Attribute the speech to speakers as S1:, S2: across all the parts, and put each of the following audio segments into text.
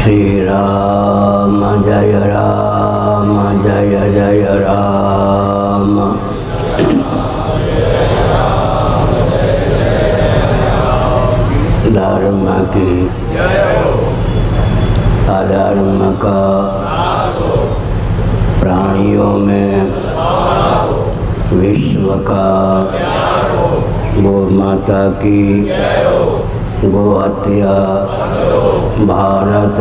S1: श्री राम जय जय राम। धर्म की अधर्म का प्राणियों में विश्व का गो माता की गो हत्या भारत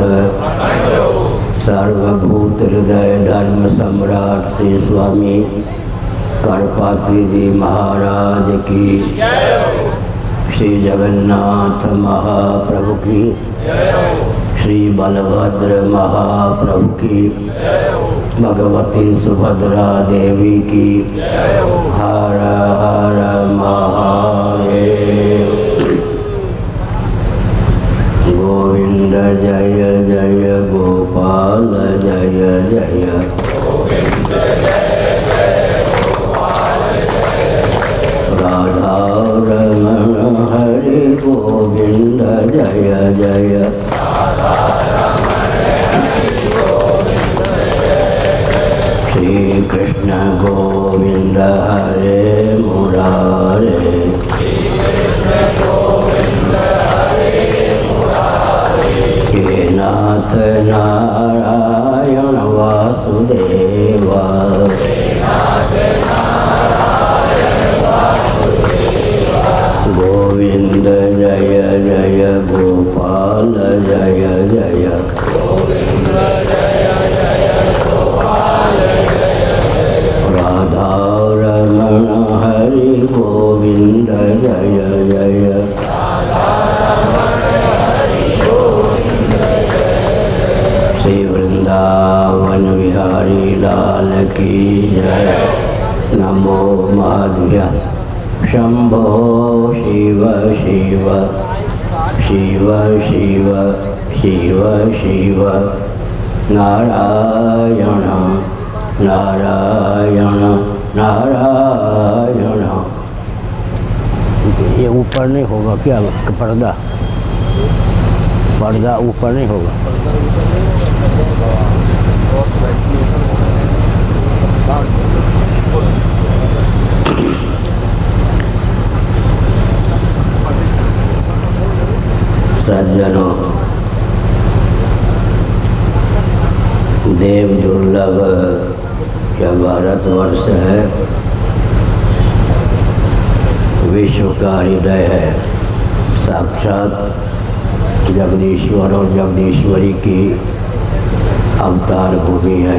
S1: सर्वभूत हृदय धर्म सम्राट श्री स्वामी करपात्री जी महाराज की, श्री जगन्नाथ महाप्रभु की, श्री बलभद्र महाप्रभु की, भगवती सुभद्रा देवी की। हर हर महादेव। गोविंद जय जय गोपाल जय जय। राधा रमण हरि गोविंद जय जय। श्री कृष्ण गोविंद हरे मुरारे। हे नाथ नारायण वासुदेवा। गोविंद जय जय गोपाल जय जय। राधा रमण हरि गोविंद जय जय। श्री वृंदावन बिहारी लाल की जय। नमो माधव्य शंभो शिव शिव शिव शिव शिव शिव। नारायण नारायण नारायण। ये ऊपर नहीं होगा क्या? पर्दा पर्दा ऊपर नहीं होगा। सज्जनों, देव दुर्लभ यह भारतवर्ष है, विश्व का हृदय है। साक्षात जगदीश्वर और जगदीश्वरी की अवतार भूमि है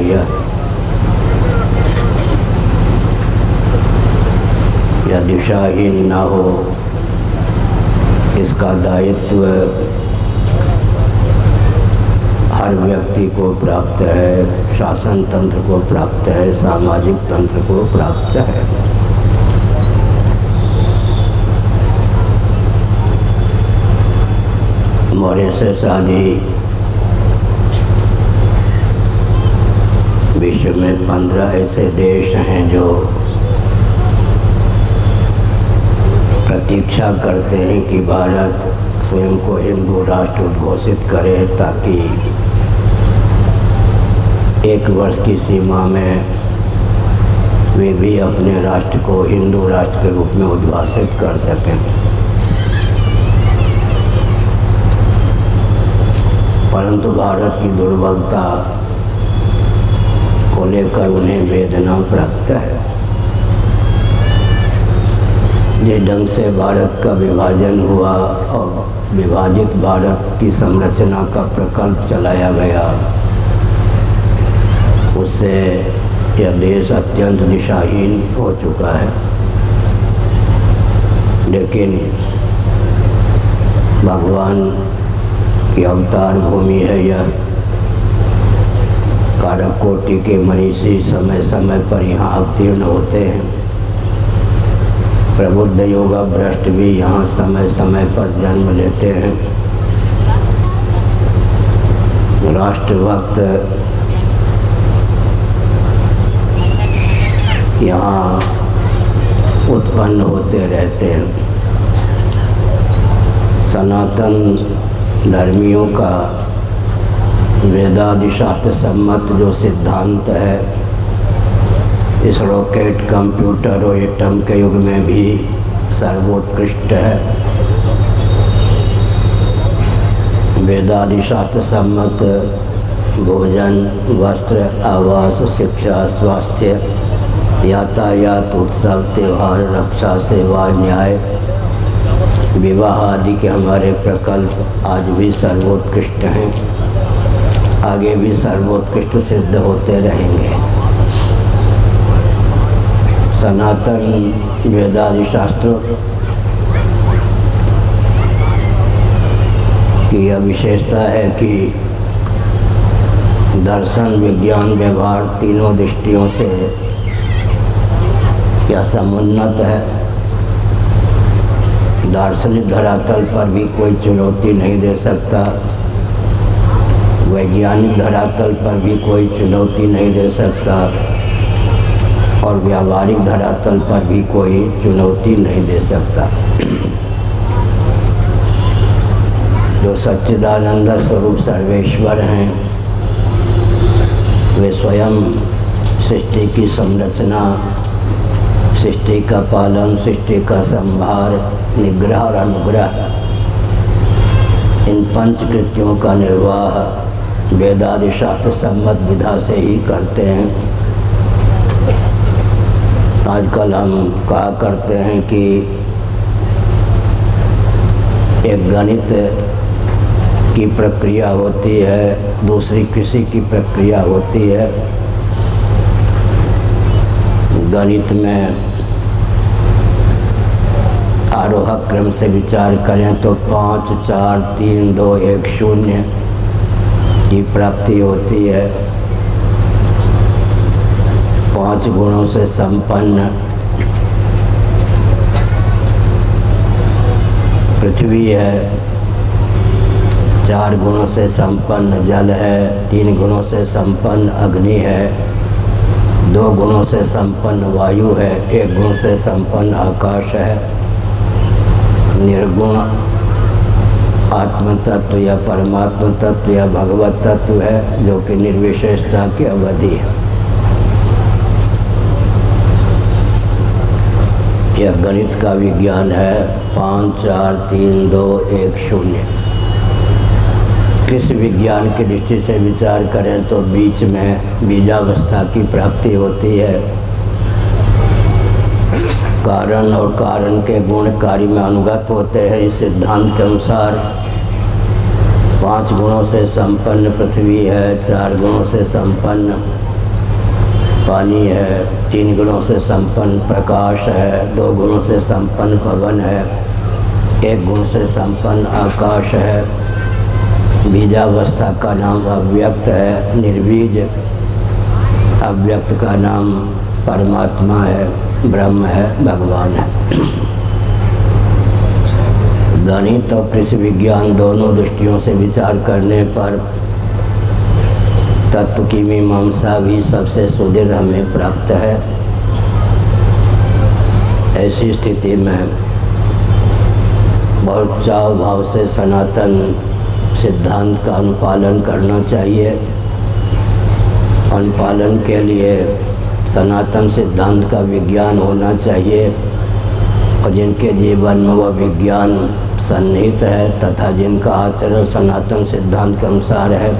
S1: यह दिशाहीन ना हो, इसका दायित्व हर व्यक्ति को प्राप्त है, शासन तंत्र को प्राप्त है, सामाजिक तंत्र को प्राप्त है। मॉरिशस आदि विश्व में 15 ऐसे देश हैं जो प्रतीक्षा करते हैं कि भारत स्वयं को हिंदू राष्ट्र घोषित करे, ताकि 1 वर्ष की सीमा में वे भी अपने राष्ट्र को हिंदू राष्ट्र के रूप में उद्भाषित कर सकें। परंतु भारत की दुर्बलता को लेकर उन्हें वेदना प्राप्त है। जिस ढंग से भारत का विभाजन हुआ और विभाजित भारत की संरचना का प्रकल्प चलाया गया, उससे यह देश अत्यंत दिशाहीन हो चुका है। लेकिन भगवान की अवतार भूमि है यह। कारक कोटि के मनीषी समय समय पर यहाँ अवतीर्ण होते हैं। प्रबुद्ध योगा भ्रष्ट भी यहाँ समय समय पर जन्म लेते हैं। राष्ट्रभक्त यहाँ उत्पन्न होते रहते हैं। सनातन धर्मियों का वेदादि शास्त्र सम्मत जो सिद्धांत है इस रॉकेट, कंप्यूटर और एटम के युग में भी सर्वोत्कृष्ट है। वेदादि शास्त्र सम्मत भोजन, वस्त्र, आवास, शिक्षा, स्वास्थ्य, यातायात, उत्सव, त्यौहार, रक्षा, सेवा, न्याय, विवाह आदि के हमारे प्रकल्प आज भी सर्वोत्कृष्ट हैं, आगे भी सर्वोत्कृष्ट सिद्ध होते रहेंगे। सनातन वेदादि शास्त्रों की यह विशेषता है कि दर्शन, विज्ञान, व्यवहार तीनों दृष्टियों से यह समुन्नत है। दार्शनिक धरातल पर भी कोई चुनौती नहीं दे सकता, वैज्ञानिक धरातल पर भी कोई चुनौती नहीं दे सकता और व्यावहारिक धरातल पर भी कोई चुनौती नहीं दे सकता। जो सच्चिदानंद स्वरूप सर्वेश्वर हैं वे स्वयं सृष्टि की संरचना, सृष्टि का पालन, सृष्टि का संभार, निग्रह और अनुग्रह, इन पंच कृत्यों का निर्वाह वेदादि शास्त्र सम्मत विधा से ही करते हैं। आजकल हम कहा करते हैं कि एक गणित की प्रक्रिया होती है, दूसरी कृषि की प्रक्रिया होती है। गणित में आरोहक क्रम से विचार करें तो 5, 4, 3, 2, 1, 0 की प्राप्ति होती है। 5 गुणों से संपन्न पृथ्वी है, 4 गुणों से संपन्न जल है, 3 गुणों से संपन्न अग्नि है, 2 गुणों से संपन्न वायु है, 1 गुण से संपन्न आकाश है। निर्गुण आत्म तत्व या परमात्म तत्व या भगवत तत्व है जो कि निर्विशेषता की अवधि है। यह गणित का विज्ञान है। 5, 4, 3, 2, 1, 0। कृषि विज्ञान की दृष्टि से विचार करें तो बीच में बीजावस्था की प्राप्ति होती है। कारण और कारण के गुण कार्य में अनुगत होते हैं। इस सिद्धांत के अनुसार 5 गुणों से संपन्न पृथ्वी है, 4 गुणों से संपन्न पानी है, 3 गुणों से संपन्न प्रकाश है, 2 गुणों से संपन्न पवन है, 1 गुण से संपन्न आकाश है। बीजावस्था का नाम अव्यक्त है, निर्बीज अव्यक्त का नाम परमात्मा है, ब्रह्म है, भगवान है। गणित और कृषि विज्ञान दोनों दृष्टियों से विचार करने पर तत्व की मीमांसा भी सबसे सुदृढ़ हमें प्राप्त है। ऐसी स्थिति में बहुत चाव भाव से सनातन सिद्धांत का अनुपालन करना चाहिए। अनुपालन के लिए सनातन सिद्धांत का विज्ञान होना चाहिए और जिनके जीवन में वह विज्ञान सन्निहित है तथा जिनका आचरण सनातन सिद्धांत के अनुसार है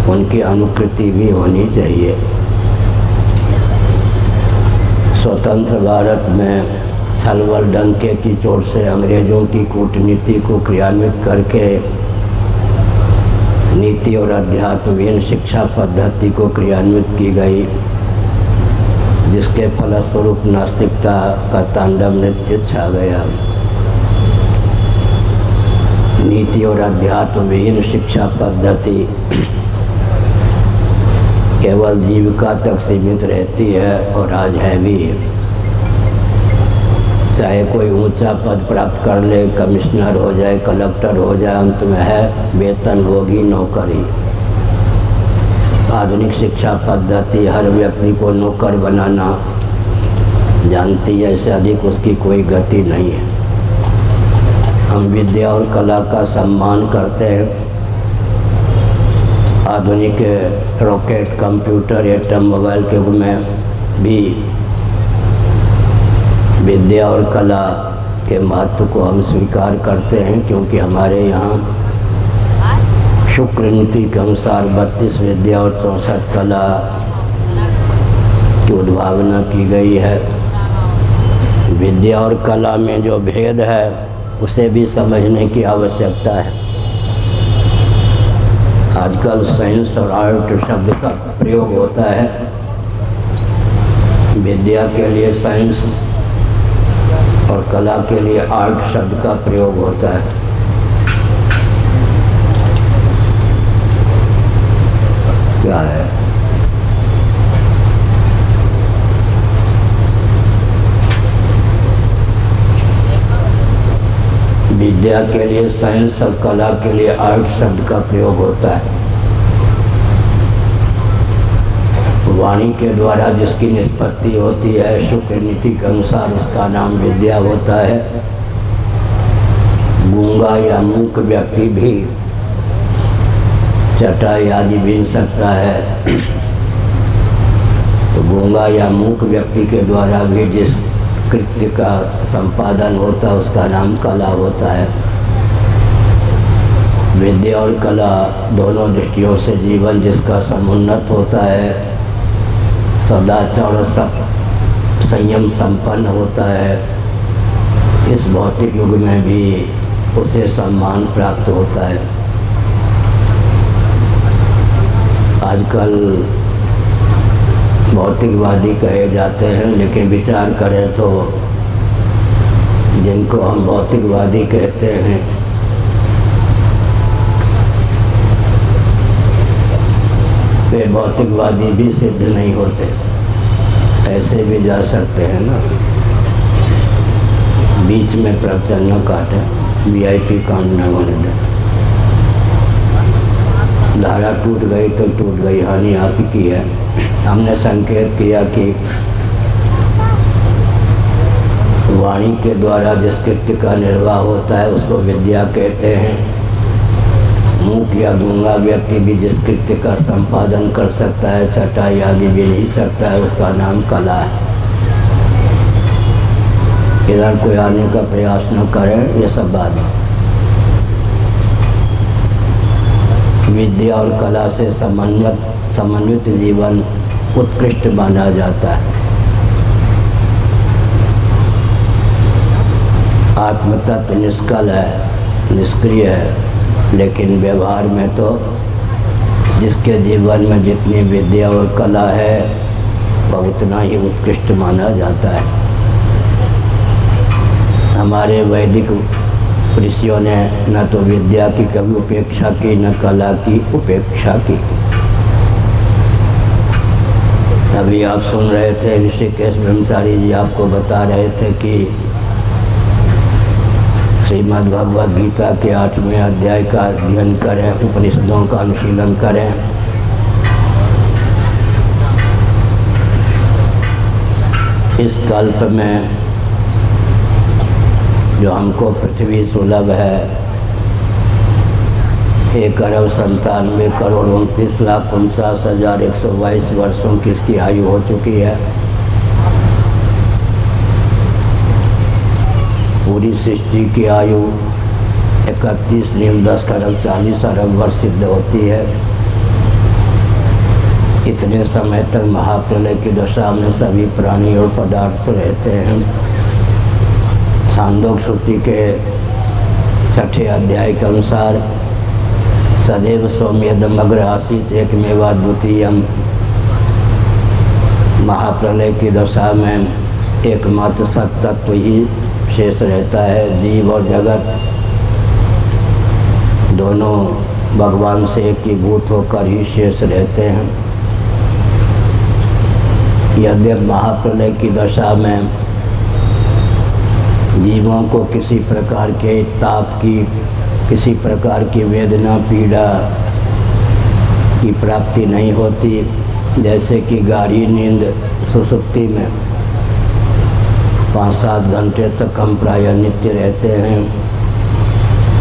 S1: उनकी अनुकृति भी होनी चाहिए। स्वतंत्र भारत में छलबल डंके की चोट से अंग्रेज़ों की कूटनीति को क्रियान्वित करके नीति और अध्यात्महीन शिक्षा पद्धति को क्रियान्वित की गई, जिसके फलस्वरूप नास्तिकता का तांडव नृत्य छा गया। नीति और अध्यात्महीन शिक्षा पद्धति केवल जीविका तक सीमित रहती है और आज है भी। चाहे कोई ऊंचा पद प्राप्त कर ले, कमिश्नर हो जाए, कलेक्टर हो जाए, अंत में है वेतनभोगी नौकरी। आधुनिक शिक्षा पद्धति हर व्यक्ति को नौकर बनाना जानती है, इससे अधिक उसकी कोई गति नहीं है। हम विद्या और कला का सम्मान करते हैं आधुनिक रॉकेट, कंप्यूटर, एटम, मोबाइल के युग में भी विद्या और कला के महत्व को हम स्वीकार करते हैं, क्योंकि हमारे यहाँ शुक्र नीति के अनुसार 32 विद्या और 64 कला की उद्भावना की गई है। विद्या और कला में जो भेद है उसे भी समझने की आवश्यकता है। आजकल साइंस और आर्ट शब्द का प्रयोग होता है। विद्या के लिए साइंस और कला के लिए आर्ट शब्द का प्रयोग होता है। क्या है? विद्या के लिए साइंस और कला के लिए आर्ट शब्द का प्रयोग होता है। वाणी के द्वारा जिसकी निष्पत्ति होती है शुक्र नीति के अनुसार उसका नाम विद्या होता है। गूंगा या मूक व्यक्ति भी चटाई आदि बीन सकता है, तो गूंगा या मूक व्यक्ति के द्वारा भी जिस कृत्य का संपादन होता है उसका नाम कला होता है। विद्या और कला दोनों दृष्टियों से जीवन जिसका समुन्नत होता है, सदाचार और संयम संपन्न होता है, इस भौतिक युग में भी उसे सम्मान प्राप्त होता है। आजकल भौतिकवादी कहे जाते हैं, लेकिन विचार करें तो जिनको हम भौतिकवादी कहते हैं वे भौतिकवादी भी सिद्ध नहीं होते। ऐसे भी जा सकते हैं ना। बीच में प्रवचन न काटे, VIP कांड न होने दे। धारा टूट गई तो टूट गई, हानि आप की है। हमने संकेत किया कि वाणी के द्वारा जिस कृत्य का निर्वाह होता है उसको विद्या कहते हैं। मूक या गूंगा व्यक्ति भी जिस कृत्य का संपादन कर सकता है, चटाई आदि भी नहीं सकता है, उसका नाम कला है। इधर कोई आने का प्रयास न करें, ये सब बात है। विद्या और कला से समन्वित जीवन उत्कृष्ट माना जाता है। आत्मतत्व निष्कल है, निष्क्रिय है, लेकिन व्यवहार में तो जिसके जीवन में जितनी विद्या और कला है वह उतना ही उत्कृष्ट माना जाता है। हमारे वैदिक ऋषियों ने न तो विद्या की कभी उपेक्षा की, न कला की उपेक्षा की। अभी आप सुन रहे थे ऋषिकेश ब्रह्मचारी जी आपको बता रहे थे कि श्रीमद् भगवद गीता के 8वें अध्याय का अध्ययन करें, उपनिषदों का अनुशीलन करें। इस कल्प में जो हमको पृथ्वी सुलभ है, 1,97,29,59,122 वर्षों की इसकी आयु हो चुकी है। पूरी सृष्टि की आयु 31,10,40 अरब वर्ष सिद्ध होती है। इतने समय तक महाप्रलय की दशा में सभी प्राणी और पदार्थ रहते हैं। छांदोग्य श्रुति के 6ठे अध्याय के अनुसार सदैव सौम्यदमग्र आसीत एकमेवा द्वितीयम। महाप्रलय की दशा में एकमात्र सत्तत्व ही शेष रहता है। जीव और जगत दोनों भगवान से एकीभूत होकर ही शेष रहते हैं। यद्यपि महाप्रलय की दशा में जीवों को किसी प्रकार के ताप की, किसी प्रकार की वेदना पीड़ा की प्राप्ति नहीं होती। जैसे कि गाढ़ी नींद सुसुप्ति में 5-7 घंटे तक हम प्रायः नित्य रहते हैं।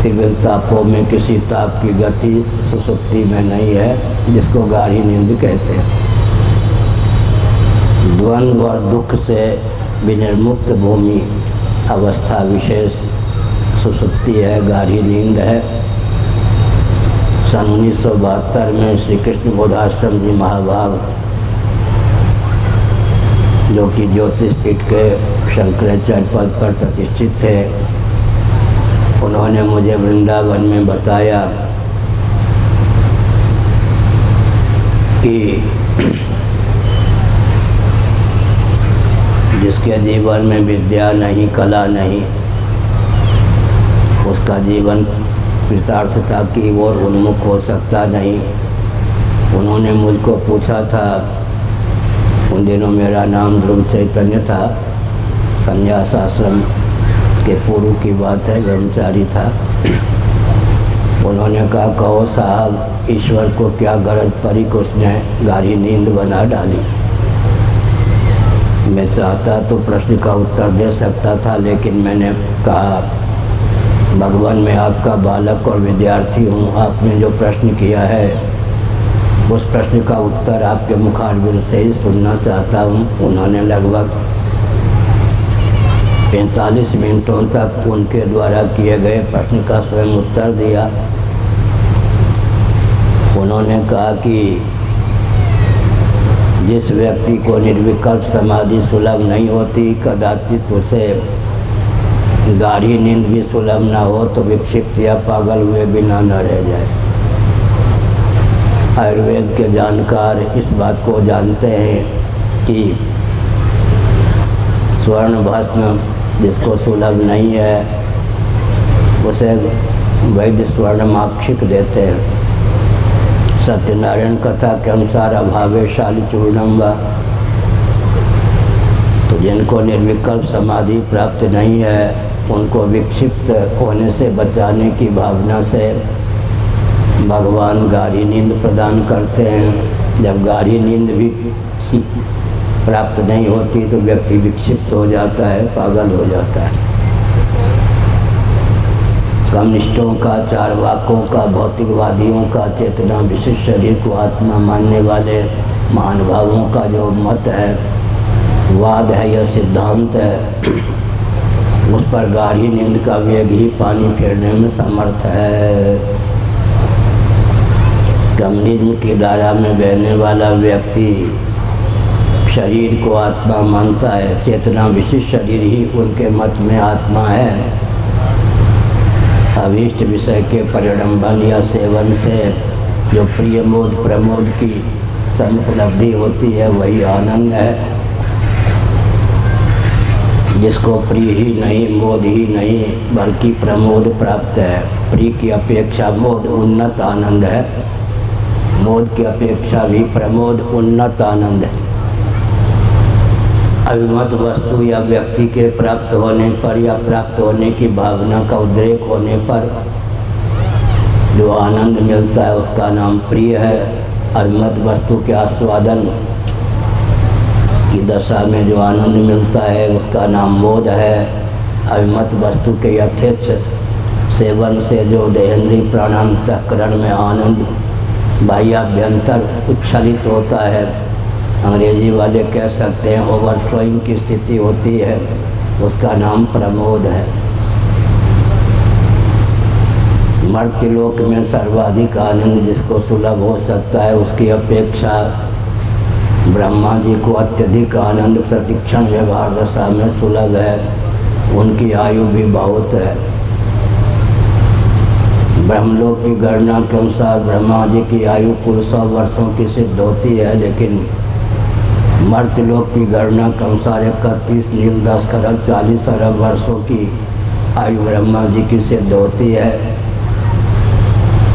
S1: त्रिविध तापों में किसी ताप की गति सुसुप्ति में नहीं है, जिसको गाढ़ी नींद कहते हैं। द्वंद्व और दुख से विनिर्मुक्त भूमि अवस्था विशेष सुसुप्ति है, गाढ़ी नींद है। सन 1972 में श्री कृष्ण बोधाश्रम जी महाभाग, जो कि ज्योतिष पीठ के शंकराचार्य पद पर प्रतिष्ठित थे, उन्होंने मुझे वृंदावन में बताया कि जिसके जीवन में विद्या नहीं, कला नहीं, उसका जीवन कृतार्थता की ओर उन्मुख हो सकता नहीं। उन्होंने मुझको पूछा था, उन दिनों मेरा नाम ध्रुव चैतन्य था, संन्यास आश्रम के पूर्व की बात है, ब्रह्मचारी था। उन्होंने कहा, कहो साहब, ईश्वर को क्या गरज पड़ी कि उसने गाढ़ी नींद बना डाली। मैं चाहता तो प्रश्न का उत्तर दे सकता था, लेकिन मैंने कहा, भगवान मैं आपका बालक और विद्यार्थी हूँ, आपने जो प्रश्न किया है उस प्रश्न का उत्तर आपके मुखारबिंद से ही सुनना चाहता हूँ। उन्होंने लगभग 45 मिनटों तक उनके द्वारा किए गए प्रश्न का स्वयं उत्तर दिया। उन्होंने कहा कि जिस व्यक्ति को निर्विकल्प समाधि सुलभ नहीं होती, कदाचित उसे गाढ़ी नींद भी सुलभ ना हो तो विक्षिप्त या पागल हुए बिना न रह जाए। आयुर्वेद के जानकार इस बात को जानते हैं कि स्वर्ण भस्म जिसको सुलभ नहीं है, उसे वैद्य स्वर्ण माक्षिक देते हैं। सत्यनारायण कथा के अनुसार अभावे शाली चूर्णम व, तो जिनको निर्विकल्प समाधि प्राप्त नहीं है, उनको विक्षिप्त होने से बचाने की भावना से भगवान गाढ़ी नींद प्रदान करते हैं। जब गाढ़ी नींद भी प्राप्त नहीं होती तो व्यक्ति विक्षिप्त हो जाता है, पागल हो जाता है। कम्युनिस्टों का, चारवाकों का, भौतिकवादियों का, चेतना विशिष्ट शरीर को आत्मा मानने वाले महानुभावों का जो मत है, वाद है, यह सिद्धांत है, उस पर गाढ़ी नींद का वेग ही पानी फेरने में समर्थ है। कम्युनिज्म की धारा में बहने वाला व्यक्ति शरीर को आत्मा मानता है, चेतना विशिष्ट शरीर ही उनके मत में आत्मा है। अभीष्ट विषय के परिडंबन या सेवन से जो प्रिय मोद प्रमोद की समुपलब्धि होती है, वही आनंद है। जिसको प्रिय ही नहीं, मोद ही नहीं, बल्कि प्रमोद प्राप्त है। प्रिय की अपेक्षा मोद उन्नत आनंद है, मोद की अपेक्षा भी प्रमोद उन्नत आनंद है। अभिमत वस्तु या व्यक्ति के प्राप्त होने पर या प्राप्त होने की भावना का उद्रेक होने पर जो आनंद मिलता है, उसका नाम प्रिय है। अभिमत वस्तु के आस्वादन की दशा में जो आनंद मिलता है, उसका नाम मोद है। अभिमत वस्तु के यथेच्छ सेवन से जो देहेंद्रीय प्राणांतकरण में आनंद बाह्याभ्यंतर उच्छलित होता है, अंग्रेजी वाले कह सकते हैं ओवरफ्लोइंग की स्थिति होती है, उसका नाम प्रमोद है। मर्त्यलोक में सर्वाधिक आनंद जिसको सुलभ हो सकता है, उसकी अपेक्षा ब्रह्मा जी को अत्यधिक आनंद प्रतिक्षण व्यवहार दशा में सुलभ है। उनकी आयु भी बहुत है। ब्रह्मलोक की गणना के अनुसार ब्रह्मा जी की आयु कुल 100 वर्षों की सिद्ध होती है, लेकिन मर्त्यलोक की गणना के अनुसार 31 नील 10 खरब 40 अरब वर्षों की आयु ब्रह्मा जी की सिद्ध होती है।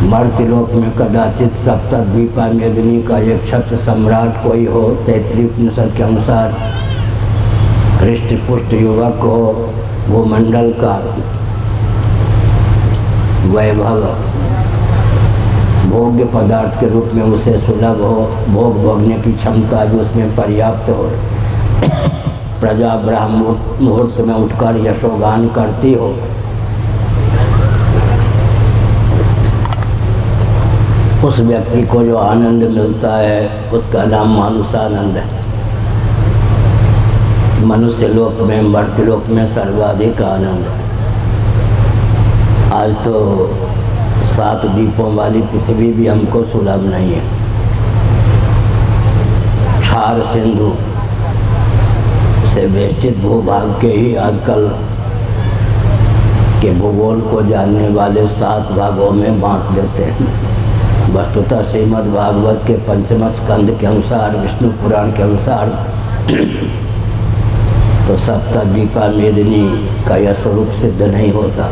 S1: मर्त्यलोक में कदाचित सप्तद्वीपा मेदिनी का एक क्षत्र सम्राट कोई हो, 33 उपनिषद के अनुसार हृष्ट पुष्ट युवक हो, भूमंडल का वैभव भोग्य पदार्थ के रूप में उसे सुलभ हो, भोग भोगने की क्षमता भी उसमें पर्याप्त हो, प्रजा ब्राह्म मुहूर्त में उठकर यशोगान करती हो, उस व्यक्ति को जो आनंद मिलता है उसका नाम मानुषानंद है। मनुष्य लोक में, मर्त्य लोक में सर्वाधिक आनंद। आज तो 7 द्वीपों वाली पृथ्वी भी हमको सुलभ नहीं है। क्षार सिंधु से वेष्टित भूभाग के ही आजकल के भूगोल को जानने वाले 7 भागों में बांट देते हैं। वस्तुतः श्रीमद् भागवत के 5वें स्कंद के अनुसार, विष्णु पुराण के अनुसार तो सप्तद्वीपा मेदिनी का यह स्वरूप सिद्ध नहीं होता।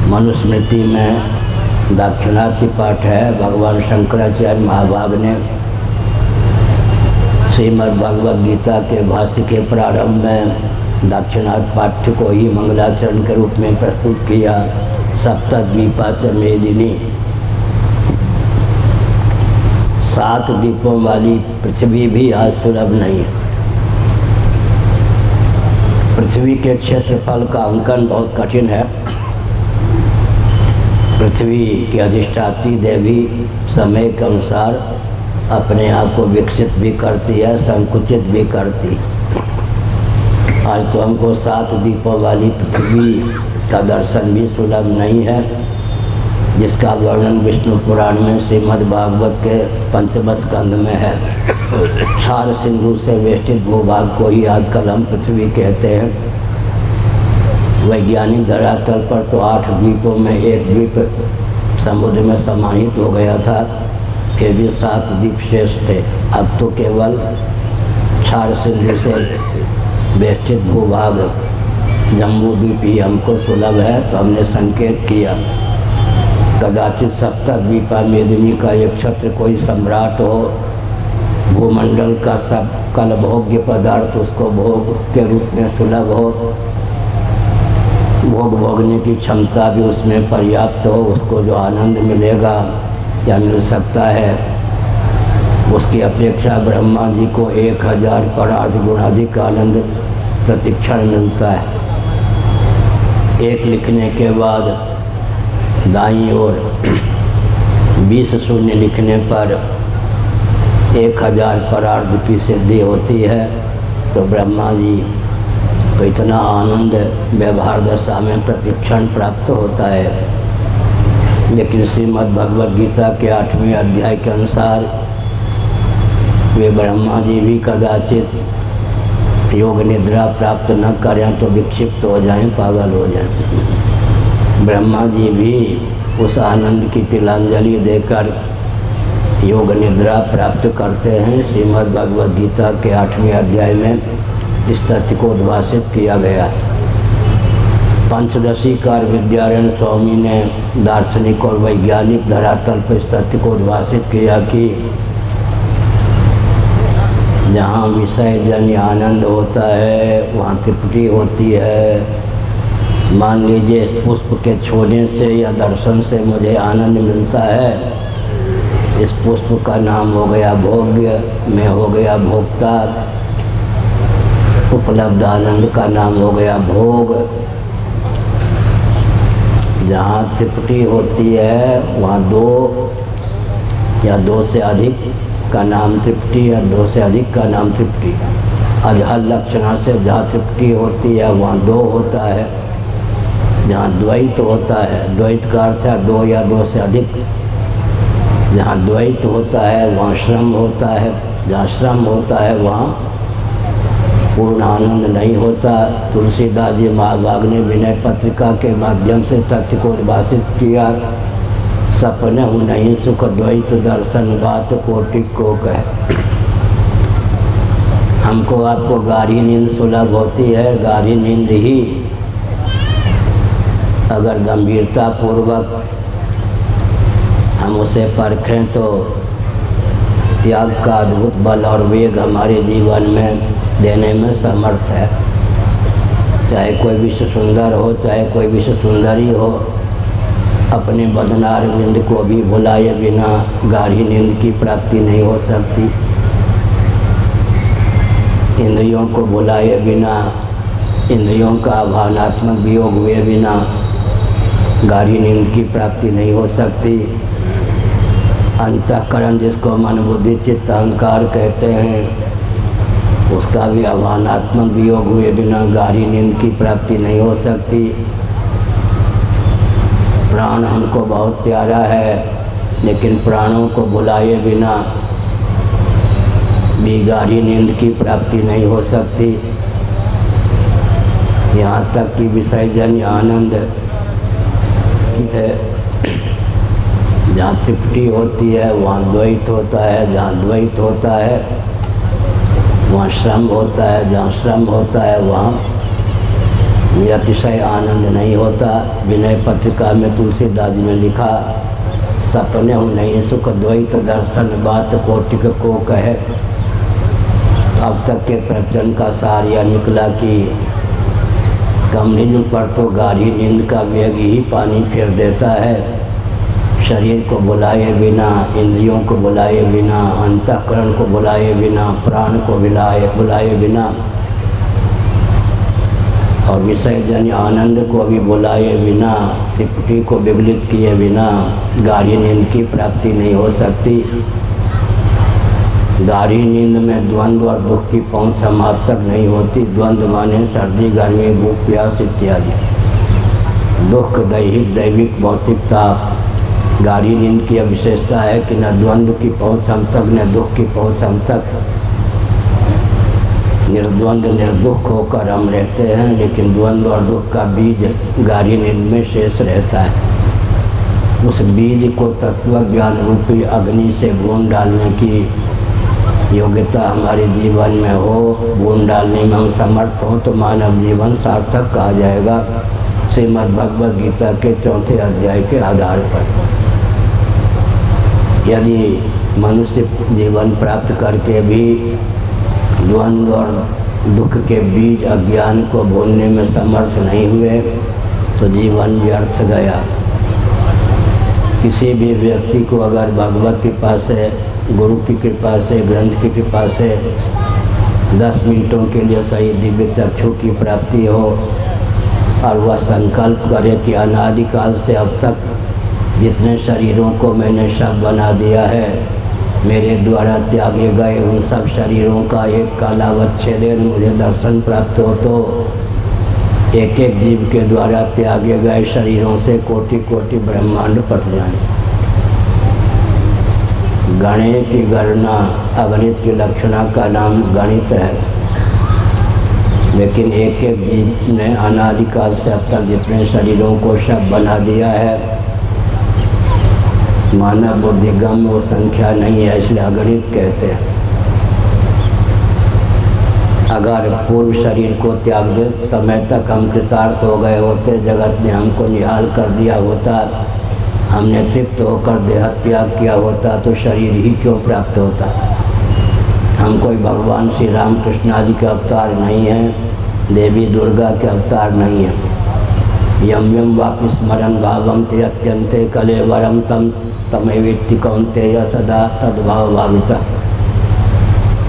S1: मनुस्मृति में दाक्षिणात्य पाठ है। भगवान शंकराचार्य महाभाग ने श्रीमद् भगवद गीता के भाष्य के प्रारंभ में दाक्षिणात्य पाठ्य को ही मंगलाचरण के रूप में प्रस्तुत किया। सप्तद्वीपा च मेदिनी, 7 द्वीपों वाली पृथ्वी भी आज सुलभ नहीं है। पृथ्वी के क्षेत्रफल का अंकन बहुत कठिन है। पृथ्वी की अधिष्ठात्री देवी समय के अनुसार अपने आप को विकसित भी करती है, संकुचित भी करती। आज तो हमको 7 द्वीपों वाली पृथ्वी का दर्शन भी सुलभ नहीं है, जिसका वर्णन विष्णु पुराण में श्रीमद् भागवत के 5वें स्कंद में है। क्षार सिंधु से वेष्टित भूभाग को ही आजकल हम पृथ्वी कहते हैं। वैज्ञानिक धरातल पर तो 8 द्वीपों में एक द्वीप समुद्र में समाहित हो गया था, फिर भी 7 द्वीप शेष थे। अब तो केवल क्षार सिंधु से वेष्टित भूभाग जम्बू द्वीप ही हमको सुलभ है। तो हमने संकेत किया कदाचित सप्तद्वीपा मेदिनी का एक छत्र कोई सम्राट हो, भूमंडल का सब कल भोग्य पदार्थ उसको भोग के रूप में सुलभ हो, भोग भोगने की क्षमता भी उसमें पर्याप्त हो, उसको जो आनंद मिलेगा या मिल सकता है, उसकी अपेक्षा ब्रह्मा जी को 1000 परार्ध गुणाधिक आनंद प्रतिक्षण मिलता है। एक लिखने के बाद दाईं ओर 20 शून्य लिखने पर 1000 परार्ध की सिद्धि होती है। तो ब्रह्मा जी को इतना आनंद व्यवहार दशा में प्रतिक्षण प्राप्त होता है। लेकिन श्रीमद् भगवद गीता के 8वें अध्याय के अनुसार वे ब्रह्मा जी भी कदाचित योग निद्रा प्राप्त न करें तो विक्षिप्त हो जाएं, पागल हो जाएं। ब्रह्मा जी भी उस आनंद की तिलांजलि देकर योग निद्रा प्राप्त करते हैं। श्रीमद् भगवद गीता के 8वें अध्याय में इस तथ्य को उद्भाषित किया गया। पंचदशीकार विद्यारण्य स्वामी ने दार्शनिक और वैज्ञानिक धरातल पर इस तथ्य को उद्भाषित किया कि जहाँ विषय जन्य आनंद होता है वहाँ तृप्ति होती है। मान लीजिए इस पुष्प के छूने से या दर्शन से मुझे आनंद मिलता है, इस पुष्प का नाम हो गया भोग्य, मैं हो गया भोक्ता। उपलब्ध आनंद का नाम हो गया भोग। जहाँ तृप्ति होती है वहाँ 2 या 2 से अधिक का नाम तृप्ति या 2 से अधिक का नाम तृप्ति। अजहल लक्षणा से जहाँ तृप्ति होती है वहाँ 2 होता है। जहाँ द्वैत होता है, द्वैत का अर्थ है 2 या 2 से अधिक। जहाँ द्वैत होता है वहाँ श्रम होता है, जहाँ श्रम होता है वहाँ पूर्ण आनंद नहीं होता। तुलसीदास जी महाभाग ने विनय पत्रिका के माध्यम से तथ्य को उद्भाषित किया। सपने हूँ नहीं सुख द्वैत दर्शन बात कोटि को कहे। हमको आपको गाढ़ी नींद सुलभ होती है। गाढ़ी नींद ही अगर गंभीरता पूर्वक हम उसे परखें तो त्याग का अद्भुत बल और वेग हमारे जीवन में देने में समर्थ है। चाहे कोई विश्व सुंदर हो, चाहे कोई विश्व सुंदरी हो, अपने बदनार विंद को भी भुलाए बिना गाढ़ी नींद की प्राप्ति नहीं हो सकती। इंद्रियों को भुलाए बिना, इंद्रियों का भावनात्मक वियोग हुए बिना गाढ़ी नींद की प्राप्ति नहीं हो सकती। अंतःकरण जिसको मन बुद्धि चित्त अहंकार कहते हैं, उसका भी आह्वानात्मक वियोग हुए बिना गहरी नींद की प्राप्ति नहीं हो सकती। प्राण हमको बहुत प्यारा है, लेकिन प्राणों को बुलाए बिना भी गहरी नींद की प्राप्ति नहीं हो सकती। यहाँ तक कि विसर्जन आनंद जहाँ तृप्ति होती है वहाँ द्वैत होता है, जहाँ द्वैत होता है वहाँ श्रम होता है, जहाँ श्रम होता है वहाँ निरतिशय आनंद नहीं होता। विनय पत्रिका में तुलसीदास ने लिखा, सपने हूँ नहीं सुख द्वैत दर्शन बात कोटिक को कहे। अब तक के प्रवचन का सार यह निकला कि कम नींद पर तो गहरी नींद का वेग ही पानी फेर देता है। शरीर को बुलाए बिना, इंद्रियों को बुलाए बिना, अंतःकरण को बुलाए बिना, प्राण को बुलाए बिना और विसर्जन आनंद को भी बुलाए बिना, तृप्ति को विगलित किए बिना गहरी नींद की प्राप्ति नहीं हो सकती। गहरी नींद में द्वंद्व और दुख की पहुँच समाप्त तक नहीं होती। द्वंद्व माने सर्दी, गर्मी, भूख, प्यास इत्यादि। दुख दैहिक, दैविक, भौतिक ताप। गहरी नींद की विशेषता है कि न द्वंद्व की पहुँच हम तक, न दुख की पहुँच हम तक। निर्द्वंद्व निर्दुख होकर हम रहते हैं, लेकिन द्वंद्व और दुख का बीज गहरी नींद में शेष रहता है। उस बीज को तत्व ज्ञान रूपी अग्नि से भून डालने की योग्यता हमारे जीवन में हो, भून डालने में हम समर्थ हों तो मानव जीवन सार्थक कहा जाएगा। श्रीमद् भगवद गीता के 4 अध्याय के आधार पर यदि मनुष्य जीवन प्राप्त करके भी द्वंद्व और दुख के बीज अज्ञान को भूलने में समर्थ नहीं हुए तो जीवन व्यर्थ गया। किसी भी व्यक्ति को अगर भगवत कृपा से, गुरु की कृपा से, ग्रंथ की कृपा से 10 मिनटों के लिए सही दिव्य चक्षु की प्राप्ति हो और वह संकल्प करे कि अनादिकाल से अब तक जितने शरीरों को मैंने सब बना दिया है, मेरे द्वारा त्यागे गए उन सब शरीरों का एक कालावच्छेदन मुझे दर्शन प्राप्त हो तो एक एक जीव के द्वारा त्यागे गए शरीरों से कोटि कोटि ब्रह्मांड पट जाए। गणे की गणना, अगणित की लक्षणा का नाम गणित है, लेकिन एक एक जीव ने अनादिकाल से अब तक जितने शरीरों को सब बना दिया है, मानव बुद्धिगम वो संख्या नहीं है, इसलिए अगणित कहते हैं। अगर पूर्व शरीर को त्याग दे समय तक हम कृतार्थ हो गए होते, जगत ने हमको निहाल कर दिया होता, हमने तृप्त होकर देह त्याग किया होता तो शरीर ही क्यों प्राप्त होता। हम कोई भगवान श्री राम कृष्ण आदि के अवतार नहीं हैं, देवी दुर्गा के अवतार नहीं हैं। यम यम वापि स्मरण भावम ते अत्यंते कलेवरम तम तमेवेत्ति कौन्तेय सदा तद्भाव भाविता।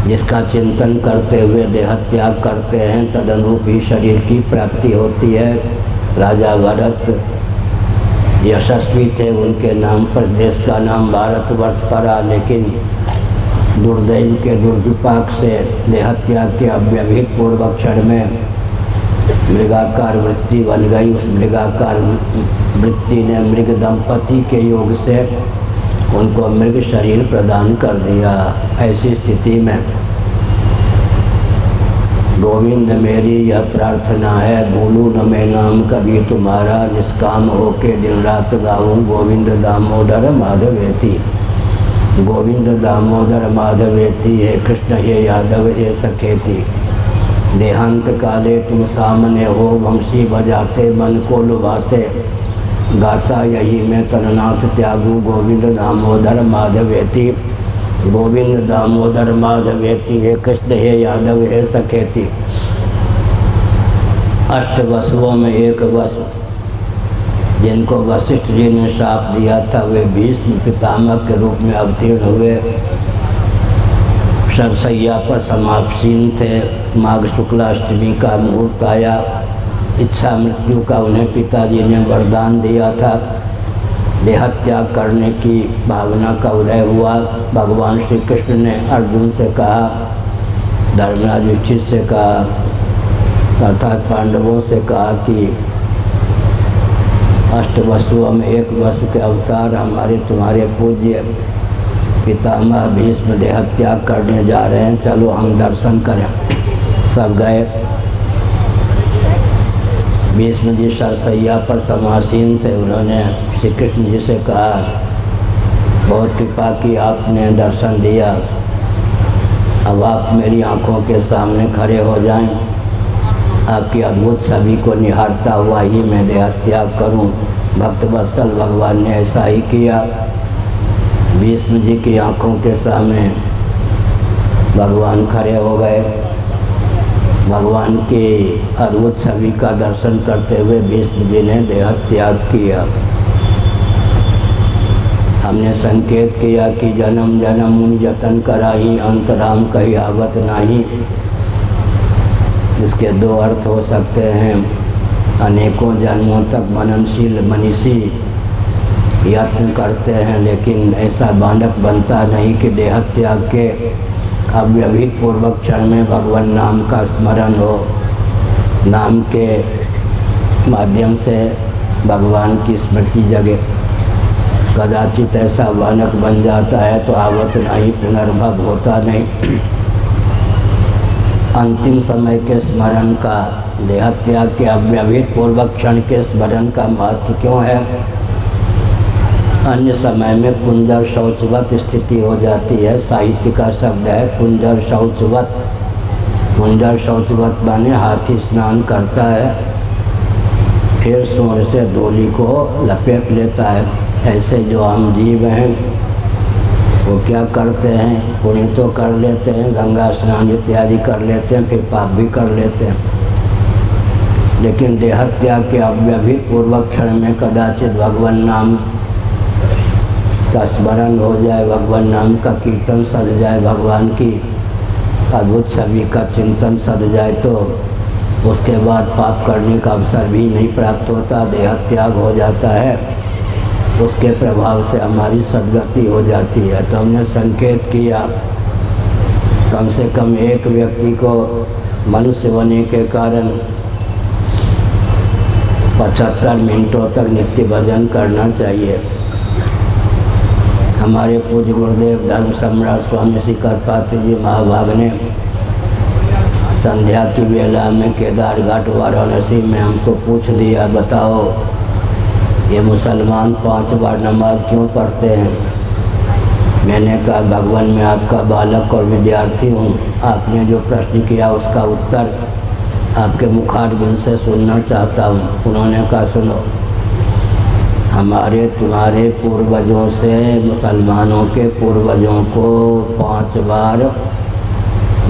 S1: जिसका चिंतन करते हुए देह त्याग करते हैं तदनुरूप ही शरीर की प्राप्ति होती है। राजा भरत यशस्वी थे, उनके नाम पर देश का नाम भारतवर्ष पड़ा, लेकिन दुर्दैव के दुर्विपाक से देह त्याग के अव्यवहित पूर्व क्षण में मृगाकार वृत्ति बन गई। उस मृगाकार वृत्ति ने मृग दंपति के योग से उनको मृग शरीर प्रदान कर दिया। ऐसी स्थिति में गोविंद मेरी यह प्रार्थना है, भूलू न मैं नाम कभी तुम्हारा, निष्काम होके दिन रात गाऊं गोविंद दामोदर माधवेति। गोविंद दामोदर माधवेति, हे कृष्ण हे यादव हे सखेति। देहांत काले तुम सामने हो, वंशी बजाते मन को लुभाते, गाता यही मैं तननाथ त्यागू गोविंद दामोदर माधवेति। गोविंद दामोदर माधवेति, हे कृष्ण हे यादव हे सखेति। 8 वसुओं में एक वसु जिनको वशिष्ठ जी ने श्राप दिया था, वे भीष्म पितामह के रूप में अवतीर्ण हुए। सरसैया पर समाप्सीन थे। माघ शुक्लाष्टमी का मुहूर्त आया। इच्छा मृत्यु का उन्हें पिताजी ने वरदान दिया था देह त्याग करने की भावना का उदय हुआ। भगवान श्री कृष्ण ने अर्जुन से कहा, धर्मराज युधिष्ठिर से कहा, अर्थात पांडवों से कहा कि अष्टवसुओं में एक वसु के अवतार हमारे तुम्हारे पूज्य पितामह भीष्म देह त्याग करने जा रहे हैं, चलो हम दर्शन करें। सब गए। भीष्म जी सरसैया पर समासीन थे। उन्होंने श्री कृष्ण जी से कहा, बहुत कृपा की, आपने दर्शन दिया, अब आप मेरी आंखों के सामने खड़े हो जाएं, आपकी अद्भुत छवि को निहारता हुआ ही मैं देह त्याग करूं। भक्त वत्सल भगवान ने ऐसा ही किया। भीष्म जी की आंखों के सामने भगवान खड़े हो गए। भगवान की अद्भुत छवि का दर्शन करते हुए भीष्म जी ने देह त्याग किया। हमने संकेत किया कि जन्म जन्म मुनि जतन कराही, अंतराम कही आवत नाही। इसके दो अर्थ हो सकते हैं। अनेकों जन्मों तक मननशील मनीषी यत्न करते हैं, लेकिन ऐसा बालक बनता नहीं कि देह त्याग के अव्यवहित पूर्वक क्षण में भगवान नाम का स्मरण हो, नाम के माध्यम से भगवान की स्मृति जगे। कदाचित ऐसा बालक बन जाता है तो आवत नहीं, पुनर्भव होता नहीं। अंतिम समय के स्मरण का, देह त्याग के अव्यवहित पूर्वक क्षण के स्मरण का महत्व क्यों है? अन्य समय में कुंजर शौचवत स्थिति हो जाती है। साहित्य का शब्द है कुंजर शौचवत। कुंजर शौचवत माने हाथी स्नान करता है, फिर सूंड से धूलि को लपेट लेता है। ऐसे जो हम जीव हैं वो क्या करते हैं? पुण्य तो कर लेते हैं, गंगा स्नान इत्यादि कर लेते हैं, फिर पाप भी कर लेते हैं, लेकिन देह त्याग के अव्यवहित पूर्वक क्षण में कदाचित भगवान नाम का स्मरण हो जाए, भगवान नाम का कीर्तन सज जाए, भगवान की अद्भुत छवि का चिंतन सज जाए, तो उसके बाद पाप करने का अवसर भी नहीं प्राप्त होता, देह त्याग हो जाता है। उसके प्रभाव से हमारी सद्गति हो जाती है। तो हमने संकेत किया, कम से कम एक व्यक्ति को मनुष्य होने के कारण 75 मिनटों तक नित्य भजन करना चाहिए। हमारे पूज्य गुरुदेव धर्म सम्राट स्वामी श्री करपात्री जी महाभाग ने संध्या की वेला में केदार घाट वाराणसी में हमको पूछ दिया, बताओ ये मुसलमान 5 बार नमाज क्यों पढ़ते हैं? मैंने कहा, भगवान मैं आपका बालक और विद्यार्थी हूँ, आपने जो प्रश्न किया उसका उत्तर आपके मुखारबिंद से सुनना चाहता हूँ। उन्होंने कहा, सुनो, हमारे तुम्हारे पूर्वजों से, मुसलमानों के पूर्वजों को 5 बार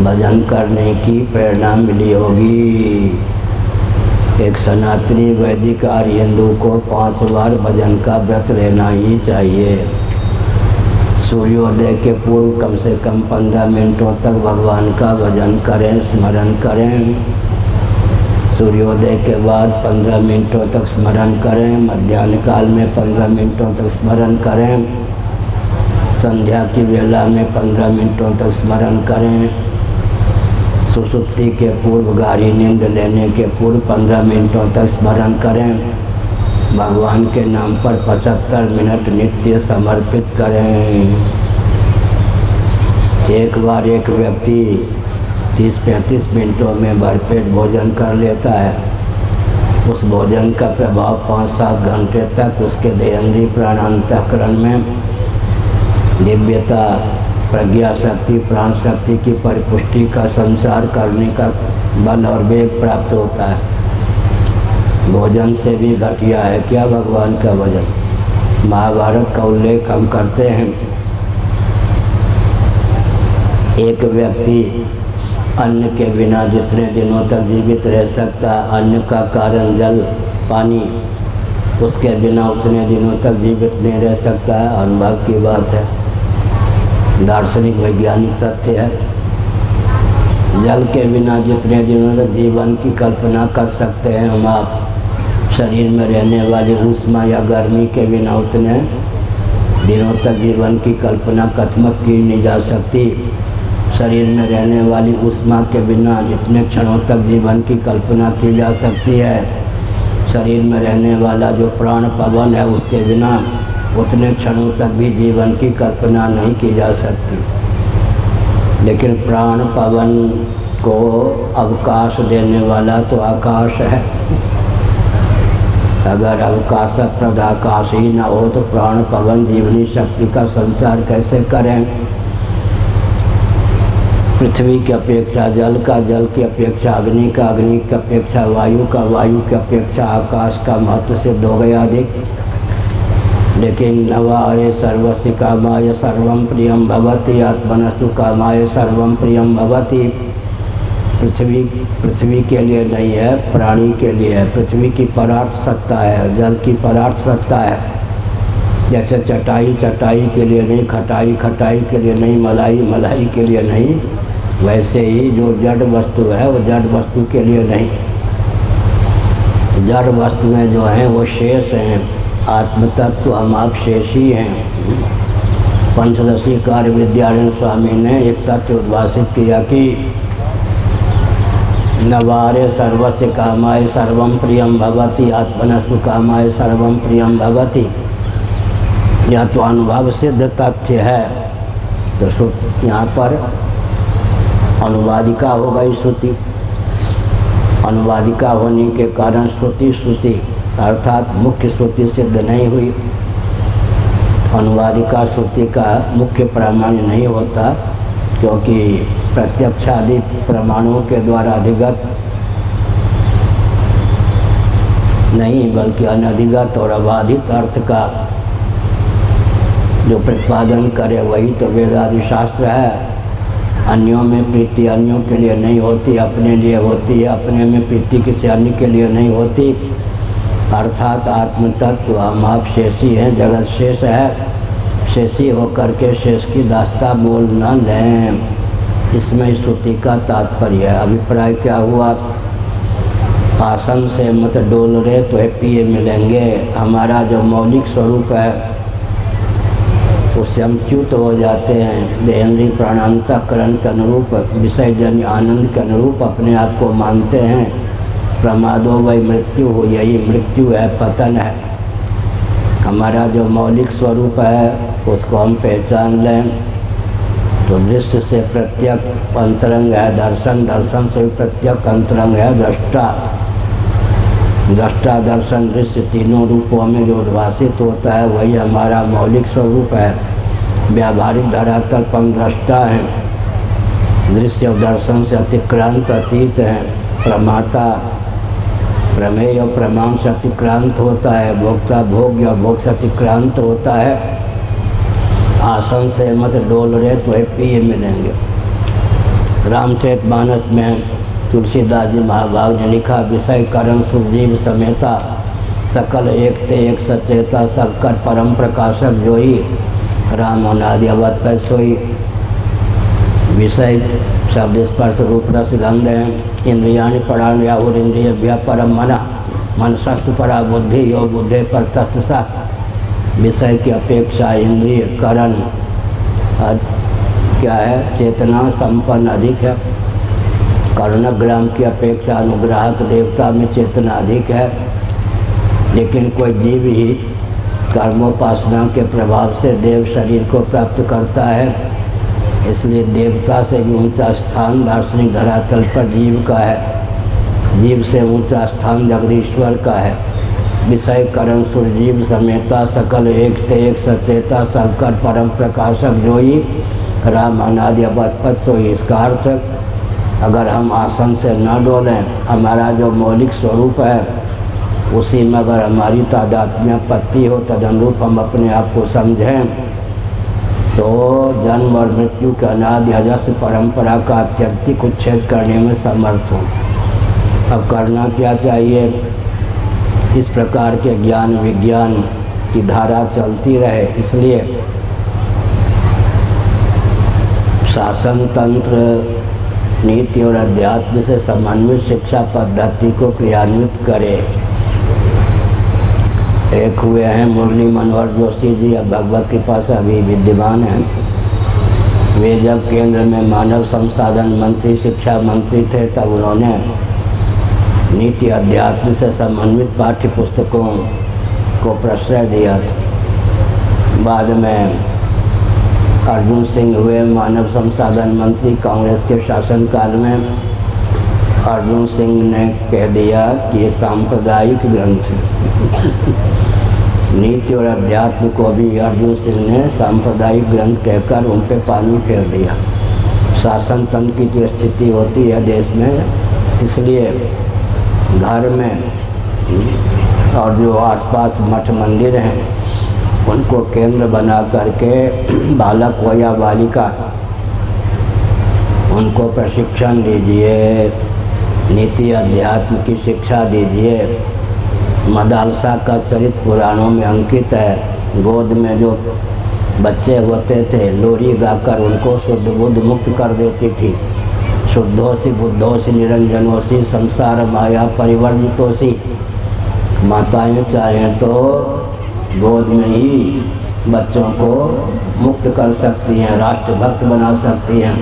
S1: भजन करने की प्रेरणा मिली होगी। एक सनातनी वैदिक आर्य हिंदू को 5 बार भजन का व्रत लेना ही चाहिए। सूर्योदय के पूर्व कम से कम 15 मिनटों तक भगवान का भजन करें, स्मरण करें। सूर्योदय के बाद 15 मिनटों तक स्मरण करें। मध्याह्न काल में 15 मिनटों तक स्मरण करें। संध्या की वेला में 15 मिनटों तक स्मरण करें। सुसुप्ति के पूर्व, गाढ़ी नींद लेने के पूर्व 15 मिनटों तक स्मरण करें। भगवान के नाम पर 75 मिनट नित्य समर्पित करें। एक बार एक व्यक्ति 30-35 मिनटों में भरपेट भोजन कर लेता है। उस भोजन का प्रभाव 5-7 घंटे तक उसके देहेंद्रीय प्राण अंतःकरण में दिव्यता, प्रज्ञा शक्ति, प्राण शक्ति की परिपुष्टि का संचार करने का बल और वेग प्राप्त होता है। भोजन से भी घटिया है क्या भगवान का भजन? महाभारत का उल्लेख हम करते हैं। एक व्यक्ति अन्न के बिना जितने दिनों तक जीवित रह सकता, अन्न का कारण जल, पानी, उसके बिना उतने दिनों तक जीवित नहीं रह सकता है। अनुभव की बात है, दार्शनिक वैज्ञानिक तथ्य है। जल के बिना जितने दिनों तक जीवन की कल्पना कर सकते हैं हम आप, शरीर में रहने वाली ऊष्मा या गर्मी के बिना उतने दिनों तक जीवन की कल्पना कथमक की नहीं जा सकती। शरीर में रहने वाली ऊष्मा के बिना जितने क्षणों तक जीवन की कल्पना की जा सकती है, शरीर में रहने वाला जो प्राण पवन है उसके बिना उतने क्षणों तक भी जीवन की कल्पना नहीं की जा सकती। लेकिन प्राण पवन को अवकाश देने वाला तो आकाश है। अगर अवकाशप्रद आकाश ही न हो तो प्राण पवन जीवनी शक्ति का संचार कैसे करें। पृथ्वी की अपेक्षा जल का, जल की अपेक्षा अग्नि का, अग्नि की अपेक्षा वायु का, वायु की अपेक्षा आकाश का महत्व सिद्ध हो गया अधिक। लेकिन नवारे सर्वस्य कामाय सर्वं प्रियं भवति, आत्मनस्तु कामाय सर्वं प्रियं भवति। पृथ्वी के लिए नहीं है, प्राणी के लिए है। पृथ्वी की परार्थ सत्ता है, जल की परार्थ सत्ता है। जैसे चटाई चटाई के लिए नहीं, खटाई खटाई के लिए नहीं, मलाई मलाई के लिए नहीं, वैसे ही जो जड़ वस्तु है वो जड़ वस्तु के लिए नहीं। जड़ वस्तुएं जो हैं वो शेष हैं, आत्मतत्व हम आप शेष ही हैं। पंचदशी कार्य विद्यानंद स्वामी ने एक तथ्य उद्भाषित किया कि नवारे सर्वस्य कामाय सर्वं प्रियं भवति, आत्मनस्तु कामाय सर्वं प्रियं भवति। यह तो अनुभव सिद्ध तथ्य है। तो यहाँ पर अनुवादिका हो गई श्रुति। अनुवादिका होने के कारण श्रुति अर्थात मुख्य श्रुति सिद्ध नहीं हुई। अनुवादिका श्रुति का मुख्य प्रमाण नहीं होता, क्योंकि प्रत्यक्षादि प्रमाणों के द्वारा अधिगत नहीं बल्कि अनधिगत और अबाधित अर्थ का जो प्रतिपादन करे वही तो वेदादि शास्त्र है। अन्यों में प्रीति अन्यों के लिए नहीं होती, अपने लिए होती है। अपने में प्रीति किसी अन्य के लिए नहीं होती। अर्थात आत्मतत्व हम आप शेषी हैं, जगत शेष है। शेषी होकर के शेष की दास्ता बोल न लें, इसमें श्रुति का तात्पर्य है। अभिप्राय क्या हुआ? आसन से मत डोल रहे तो पिए मिलेंगे। हमारा जो मौलिक स्वरूप है उससे हम च्युत हो जाते हैं। देहेंद्रीय प्राणांतकरण के अनुरूप, विषय जन्य आनंद के अनुरूप अपने आप को मानते हैं। प्रमादो वही मृत्यु हो, यही मृत्यु है, पतन है। हमारा जो मौलिक स्वरूप है उसको हम पहचान लें तो दृश्य से प्रत्यक अंतरंग है दर्शन, दर्शन से प्रत्यक अंतरंग है दृष्टा। दृष्टा दर्शन दृश्य तीनों रूपों में जो उद्भाषित होता है वही हमारा मौलिक स्वरूप है। व्यावहारिक धरातल पर हम दृष्टा हैं, दृश्य और दर्शन से अतिक्रांत अतीत हैं। प्रमाता प्रमेय और प्रमाण से अतिक्रांत होता है, भोक्ता भोग्य और भोग से अतिक्रांत होता है। आसन से मत डोल रहे तो पिए मिलेंगे। रामचरितमानस में तुलसीदास जी महाभाग ने लिखा, विषय करण सुखजीव समेता, सकल एक ते एक सचेता, सबकर परम प्रकाशक जोई, राम अनादि अवध पर सोई। विषय शब्द स्पर्श रूप रस गंध हैं। इंद्रियाणि पराण याहुर इंद्रियभ्यः परम मना, मन शस्त्र परा बुद्धि यो बुद्धे पर तत्वसा। विषय की अपेक्षा इंद्रिय करण क्या है? चेतना संपन्न अधिक है। कर्णग्राम की अपेक्षा अनुग्राहक देवता में चेतना अधिक है। लेकिन कोई जीव ही कर्मोपासना के प्रभाव से देव शरीर को प्राप्त करता है, इसलिए देवता से भी ऊंचा स्थान दार्शनिक धरातल पर जीव का है। जीव से ऊंचा स्थान जगदीश्वर का है। विषय करण सुरजीव समेता, सकल एक ते एक सचेता, सबकर परम प्रकाशक जोई, राम अनादि अवध पर सोई। इसका अर्थ अगर हम आसन से न डोलें, हमारा जो मौलिक स्वरूप है उसी में अगर हमारी तादात्म्य पत्ती हो, तदनुरूप हम अपने आप को समझें तो जन्म और मृत्यु के अनादि अजस्र परंपरा का अत्यंतिक उच्छेद करने में समर्थ हों। अब करना क्या चाहिए? इस प्रकार के ज्ञान विज्ञान की धारा चलती रहे, इसलिए शासन तंत्र नीति और अध्यात्म से समन्वित शिक्षा पद्धति को क्रियान्वित करे। एक हुए हैं मुरली मनोहर जोशी जी, अब भगवत कृपा से अभी विद्यमान हैं। वे जब केंद्र में मानव संसाधन मंत्री, शिक्षा मंत्री थे, तब उन्होंने नीति अध्यात्म से संबंधित पाठ्य पुस्तकों को प्रश्रय दिया था। बाद में अर्जुन सिंह हुए मानव संसाधन मंत्री कांग्रेस के शासनकाल में। अर्जुन सिंह ने कह दिया कि ये सांप्रदायिक ग्रंथ नीति और अध्यात्म को भी अर्जुन सिंह ने सांप्रदायिक ग्रंथ कहकर उन पे पानी फेर दिया। शासन तंत्र की जो स्थिति होती है देश में, इसलिए घर में और जो आसपास मठ मंदिर हैं उनको केंद्र बना करके बालक हो या बालिका उनको प्रशिक्षण दीजिए, नीति अध्यात्म की शिक्षा दीजिए। मदालसा का चरित्र पुराणों में अंकित है। गोद में जो बच्चे होते थे लोरी गाकर उनको शुद्ध बुद्ध मुक्त कर देती थी। शुद्धोसी बुद्धोसी निरंजनोसी संसार माया परिवर्जितोसी। माताएं चाहें तो गोद में ही बच्चों को मुक्त कर सकती हैं, राष्ट्रभक्त बना सकती हैं,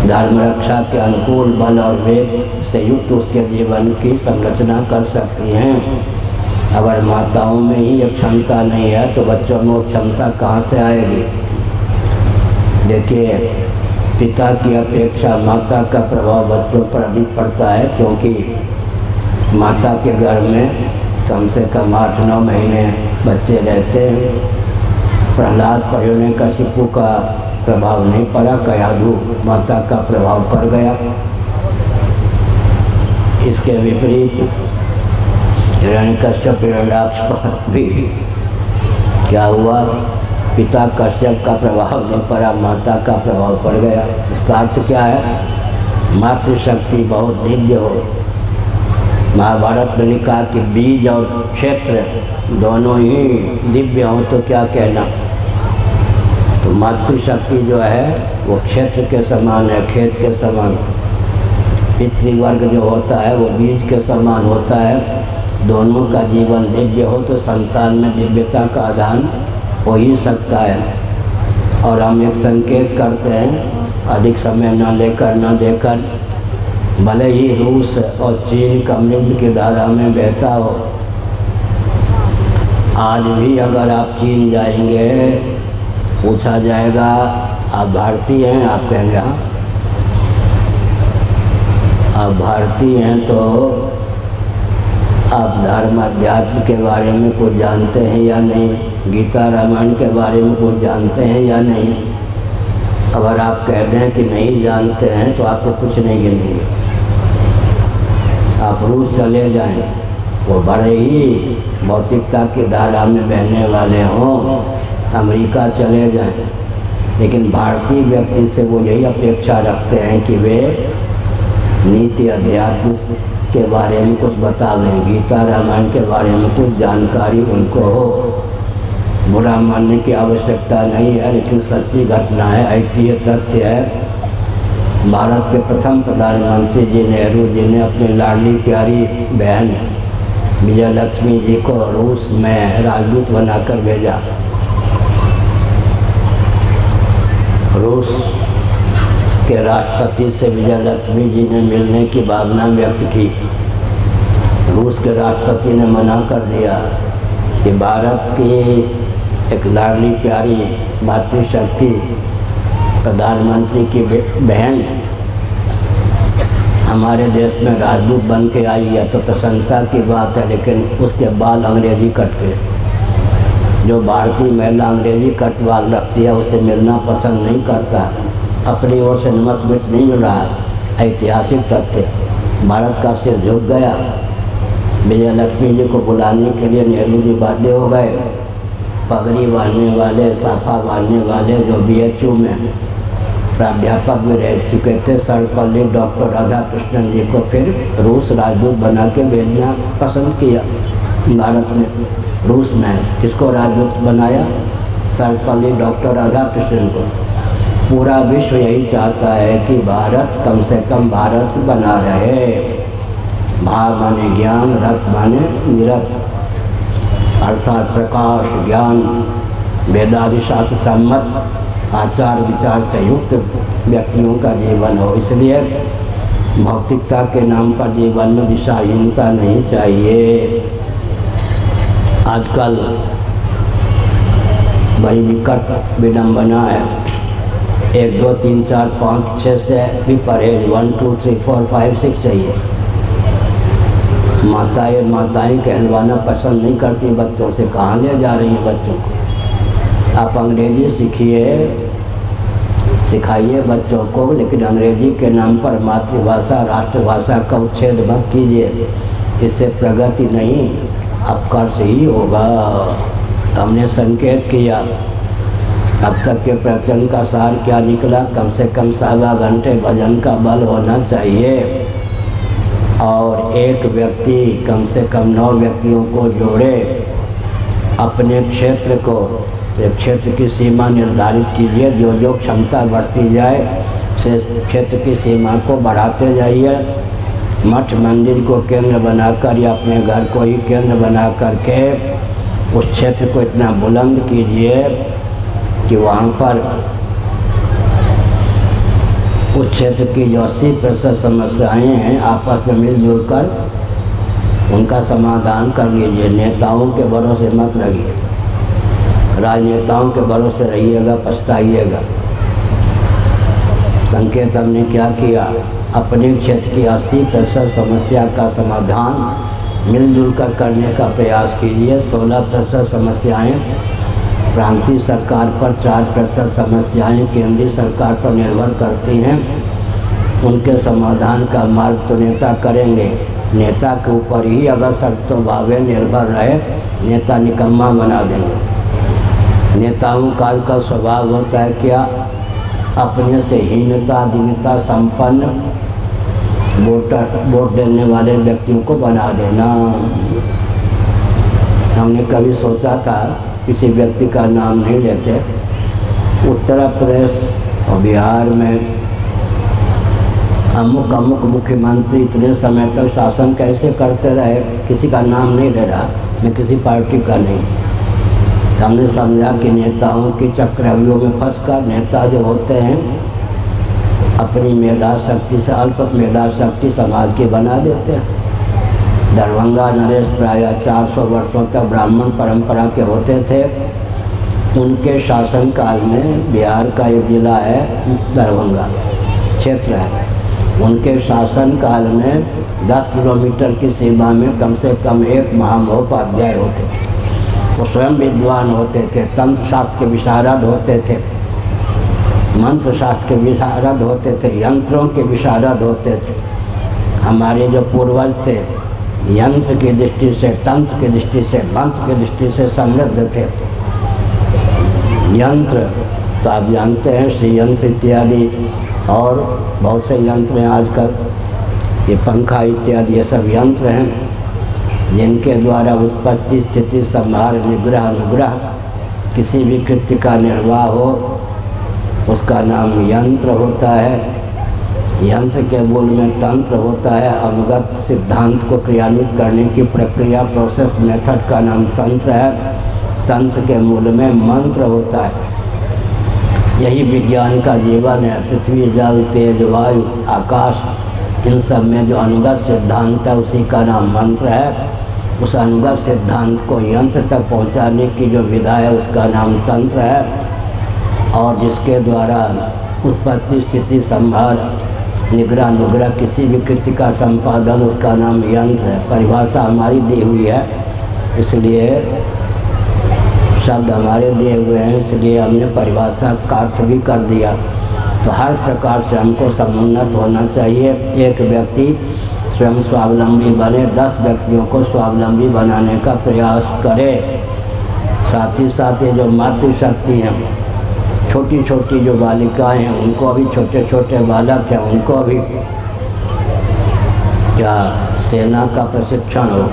S1: धर्म रक्षा के अनुकूल बल और वेग से युक्त उसके जीवन की संरचना कर सकती हैं। अगर माताओं में ही ये क्षमता नहीं है तो बच्चों में वो क्षमता कहाँ से आएगी। देखिए, पिता की अपेक्षा माता का प्रभाव बच्चों पर अधिक पड़ता है, क्योंकि माता के घर में कम से कम 8-9 महीने बच्चे रहते हैं। प्रहलाद पर हिरण्यकशिपु का प्रभाव नहीं पड़ा, कयाधु माता का प्रभाव पड़ गया। इसके विपरीत हिरण्यकश्यप हिरण्याक्ष पर भी क्या हुआ, पिता कश्यप का प्रभाव नहीं पड़ा, माता का प्रभाव पड़ गया। इसका अर्थ क्या है, मातृशक्ति बहुत दिव्य हो। महाभारत में लिखा कि बीज और क्षेत्र दोनों ही दिव्य हों तो क्या कहना। तो मातृशक्ति जो है वो क्षेत्र के समान है, खेत के समान। पितृवर्ग जो होता है वो बीज के समान होता है। दोनों का जीवन दिव्य हो तो संतान में दिव्यता का आदान हो ही सकता है। और हम एक संकेत करते हैं, अधिक समय न लेकर न देकर, भले ही रूस और चीन कम्युनिज्म की धारा में बहता हो, आज भी अगर आप चीन जाएंगे, पूछा जाएगा आप भारतीय हैं, आप कहेंगे हाँ। आप भारतीय हैं तो आप धर्म अध्यात्म के बारे में कुछ जानते हैं या नहीं, गीता रामायण के बारे में कुछ जानते हैं या नहीं। अगर आप कह दें कि नहीं जानते हैं तो आपको कुछ नहीं गिनेंगे। आप रूस चले जाएं, वो बड़े ही भौतिकता की धारा में बहने वाले हों। अमेरिका चले जाएं, लेकिन भारतीय व्यक्ति से वो यही अपेक्षा रखते हैं कि वे नीति अध्यात्म के बारे में कुछ बतावें, गीता रामायण के बारे में कुछ जानकारी उनको हो। बुरा मानने की आवश्यकता नहीं है, लेकिन सच्ची घटना है, ऐतिहासिक तथ्य है। भारत के प्रथम प्रधानमंत्री जी नेहरू जी ने अपनी लाडली प्यारी बहन विजय लक्ष्मी जी को रूस में राजदूत बनाकर भेजा। रूस के राष्ट्रपति से विजय लक्ष्मी जी ने मिलने की भावना व्यक्त की। रूस के राष्ट्रपति ने मना कर दिया कि भारत की एक लाडली प्यारी मातृशक्ति प्रधानमंत्री की बहन हमारे देश में राजदूत बन के आई है तो प्रसन्नता की बात है, लेकिन उसके बाल अंग्रेजी कट के, जो भारतीय महिला अंग्रेजी कट बाल रखती है उससे मिलना पसंद नहीं करता। अपनी ओर से नमक मिर्च नहीं मिल रहा। ऐतिहासिक तथ्य, भारत का सिर झुक गया। विजय लक्ष्मी जी को बुलाने के लिए नेहरू जी बाध्य हो गए। पगड़ी बांधने वाले, साफा बांधने वाले, जो BHU में प्राध्यापक भी रह चुके थे, सर्वपल्ली डॉक्टर राधाकृष्णन जी को फिर रूस राजदूत बना के भेजना पसंद किया। भारत ने रूस में किसको राजदूत बनाया? सर्वपल्ली डॉक्टर राधाकृष्णन को। पूरा विश्व यही चाहता है कि भारत कम से कम भारत बना रहे। भा माने ज्ञान, रथ माने निरत, अर्थात प्रकाश, ज्ञान, वेदादि शास्त्र सम्मत आचार विचार से युक्त व्यक्तियों का जीवन हो। इसलिए भौतिकता के नाम पर जीवन में दिशाहीनता नहीं चाहिए। आजकल बड़ी विकट विडम्बना है। 1 2 3 4 5 6 से भी परहेज 1 2 3 4 5 6 चाहिए। माताएं कहलवाना पसंद नहीं करती बच्चों से। कहाँ ले जा रही हैं बच्चों को? आप अंग्रेजी सिखाइए बच्चों को, लेकिन अंग्रेजी के नाम पर मातृभाषा राष्ट्रभाषा का उच्छेद मत कीजिए। इससे प्रगति नहीं, अपकर्ष ही होगा। हमने संकेत किया। अब तक के प्रवचन का सार क्या निकला? कम से कम 1.25 घंटे भजन का बल होना चाहिए और एक व्यक्ति कम से कम 9 व्यक्तियों को जोड़े। अपने क्षेत्र को, एक क्षेत्र की सीमा निर्धारित कीजिए। जो जो क्षमता बढ़ती जाए से क्षेत्र की सीमा को बढ़ाते जाइए। मठ मंदिर को केंद्र बनाकर या अपने घर को ही केंद्र बना करके उस क्षेत्र को इतना बुलंद कीजिए कि वहाँ पर उस क्षेत्र की जो 80% समस्याएँ हैं आपस में मिलजुल कर उनका समाधान कर लीजिए। नेताओं के भरोसे मत रहिए। राजनेताओं के भरोसे रहिएगा, पछताइएगा। संकेत हमने क्या किया? अपने क्षेत्र की 80% समस्या का समाधान मिलजुल कर करने का प्रयास कीजिए। 16% समस्याएं प्रांतीय सरकार पर, 4% समस्याएं केंद्रीय सरकार पर निर्भर करती हैं। उनके समाधान का मार्ग तो नेता करेंगे। नेता के ऊपर ही अगर शर्तों भावे निर्भर रहे, नेता निकम्मा बना देंगे। नेताओं का स्वभाव होता है क्या? अपने से हीनता दीनता संपन्न वोट देने वाले व्यक्तियों को बना देना। हमने कभी सोचा था, किसी व्यक्ति का नाम नहीं लेते, उत्तर प्रदेश और बिहार में अमुक मुख्यमंत्री इतने समय तक शासन कैसे करते रहे? किसी का नाम नहीं ले रहा, मैं किसी पार्टी का नहीं। हमने समझा कि नेताओं की चक्रव्यूह में फंसकर नेता जो होते हैं अपनी मेधा शक्ति से, अल्प मेधा शक्ति समाज की बना देते हैं। दरभंगा नरेश प्राय 400 वर्षों तक ब्राह्मण परंपरा के होते थे। उनके शासनकाल में, बिहार का एक जिला है दरभंगा क्षेत्र है, उनके शासनकाल में 10 किलोमीटर की सीमा में कम से कम एक महामहोपाध्याय होते थे। वो स्वयं विद्वान होते थे, तंत्र शास्त्र के विशारद होते थे, मंत्र शास्त्र के विशारद होते थे, यंत्रों के विशारद होते थे। हमारे जो पूर्वज थे यंत्र की दृष्टि से, तंत्र की दृष्टि से, मंत्र की दृष्टि से समृद्ध थे। यंत्र तो आप जानते हैं, श्री यंत्र इत्यादि और बहुत से यंत्र हैं आजकल, ये पंखा इत्यादि ये सब यंत्र हैं जिनके द्वारा उत्पत्ति स्थिति संहार निग्रह अनुग्रह किसी भी कृत्य का निर्वाह हो, उसका नाम यंत्र होता है। यंत्र के मूल में तंत्र होता है। अनुगत सिद्धांत को क्रियान्वित करने की प्रक्रिया, प्रोसेस मेथड का नाम तंत्र है। तंत्र के मूल में मंत्र होता है। यही विज्ञान का जीवन है। पृथ्वी, जल, तेज, वायु, आकाश, इन सब में जो अनुगत सिद्धांत है उसी का नाम मंत्र है। उस अनुगत सिद्धांत को यंत्र तक पहुंचाने की जो विधा है उसका नाम तंत्र है। और जिसके द्वारा उत्पत्ति स्थिति संहार निग्रह अनुग्रह किसी भी कृत्य का संपादन, उसका नाम यंत्र है। परिभाषा हमारी दी हुई है, इसलिए शब्द हमारे दिए हुए हैं, इसलिए हमने परिभाषा का अर्थ भी कर दिया। तो हर प्रकार से हमको समुन्नत होना चाहिए। एक व्यक्ति स्वयं स्वावलंबी बने, 10 व्यक्तियों को स्वावलंबी बनाने का प्रयास करे। साथ ही साथ ये जो मातृशक्ति हैं, छोटी छोटी जो बालिकाएं हैं, उनको अभी छोटे छोटे बालक हैं, उनको अभी क्या सेना का प्रशिक्षण हो।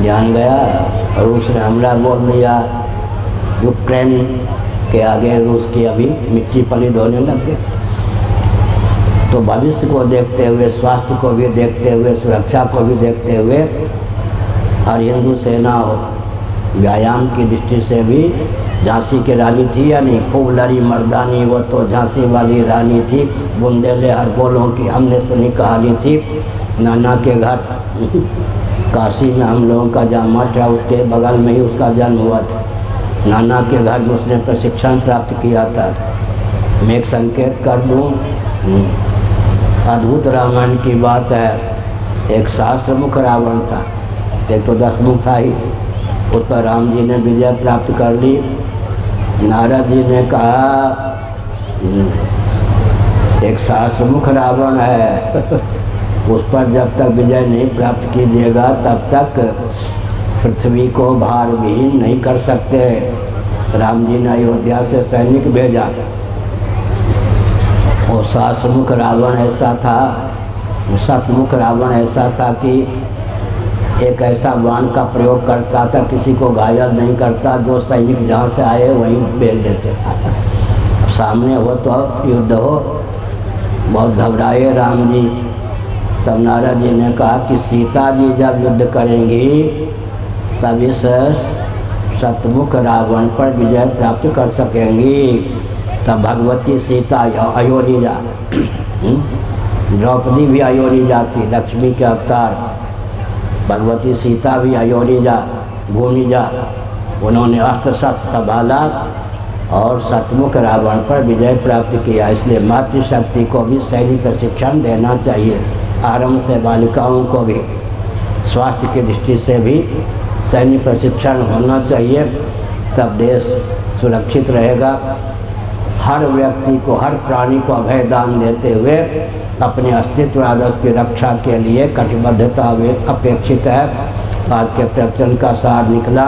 S1: जान गया रूस ने हमला बोल दिया, यूक्रेन के आगे रूस की अभी मिट्टी पलिद होने लग गई। तो भविष्य को देखते हुए, स्वास्थ्य को भी देखते हुए, सुरक्षा को भी देखते हुए हर हिंदू सेना हो। व्यायाम की दृष्टि से भी झांसी की रानी थी या नहीं, खूब लड़ी मर्दानी, वो तो झांसी वाली रानी थी। बुंदेले हर बोलों की हमने सुनी कहानी थी। नाना के घर काशी में हम लोगों का जहाँ मठ है उसके बगल में ही उसका जन्म हुआ था। नाना के घर में उसने प्रशिक्षण प्राप्त किया था। मैं एक संकेत कर दूँ, अद्भुत रामायण की बात है। एक सहस्त्रमुख रावण था, एक तो 10 मुख था ही। उस पर राम जी ने विजय प्राप्त कर ली। नारद जी ने कहा एक सहस्त्रमुख रावण है उस पर जब तक विजय नहीं प्राप्त कीजिएगा तब तक पृथ्वी को भार विहीन नहीं कर सकते। राम जी ने अयोध्या से सैनिक भेजा। वो सहस्त्रमुख रावण ऐसा था, शतमुख रावण ऐसा था कि एक ऐसा बाण का प्रयोग करता था, किसी को घायल नहीं करता, जो सैनिक जहाँ से आए वहीं भेज देते। सामने हो तो युद्ध हो। बहुत घबराए राम जी। तब नारद जी ने कहा कि सीता जी जब युद्ध करेंगी तब इस शतमुख रावण पर विजय प्राप्त कर सकेंगी। तब भगवती सीता अयोनिजा, द्रौपदी भी अयोनिजा थी, लक्ष्मी के अवतार। भगवती सीता भी अयोनिजा, भूमिजा। उन्होंने अस्त्र शस्त्र संभाला और शतमुख रावण पर विजय प्राप्त किया। इसलिए मातृशक्ति को भी सैनिक प्रशिक्षण देना चाहिए। आरंभ से बालिकाओं को भी स्वास्थ्य की दृष्टि से भी सैनिक प्रशिक्षण होना चाहिए, तब देश सुरक्षित रहेगा। हर व्यक्ति को, हर प्राणी को अभय दान देते हुए अपने अस्तित्व आदर्श की रक्षा के लिए कटिबद्धता अपेक्षित है। आज के प्रवचन का सार निकला,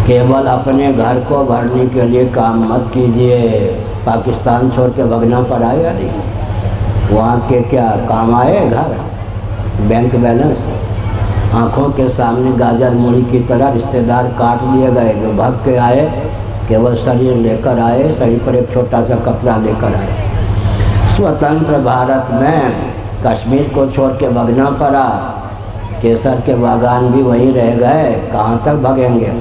S1: केवल अपने घर को भरने के लिए काम मत कीजिए। पाकिस्तान छोड़ के भगना पर आएगा नहीं, वहाँ के क्या काम आए घर, बैंक बैलेंस। आँखों के सामने गाजर मूली की तरह रिश्तेदार काट दिए गए। जो भाग के आए केवल शरीर लेकर आए, शरीर पर एक छोटा सा कपड़ा लेकर आए। स्वतंत्र भारत में कश्मीर को छोड़ के भगना पड़ा, केसर के बागान भी वहीं रह गए, कहाँ तक भगेंगे।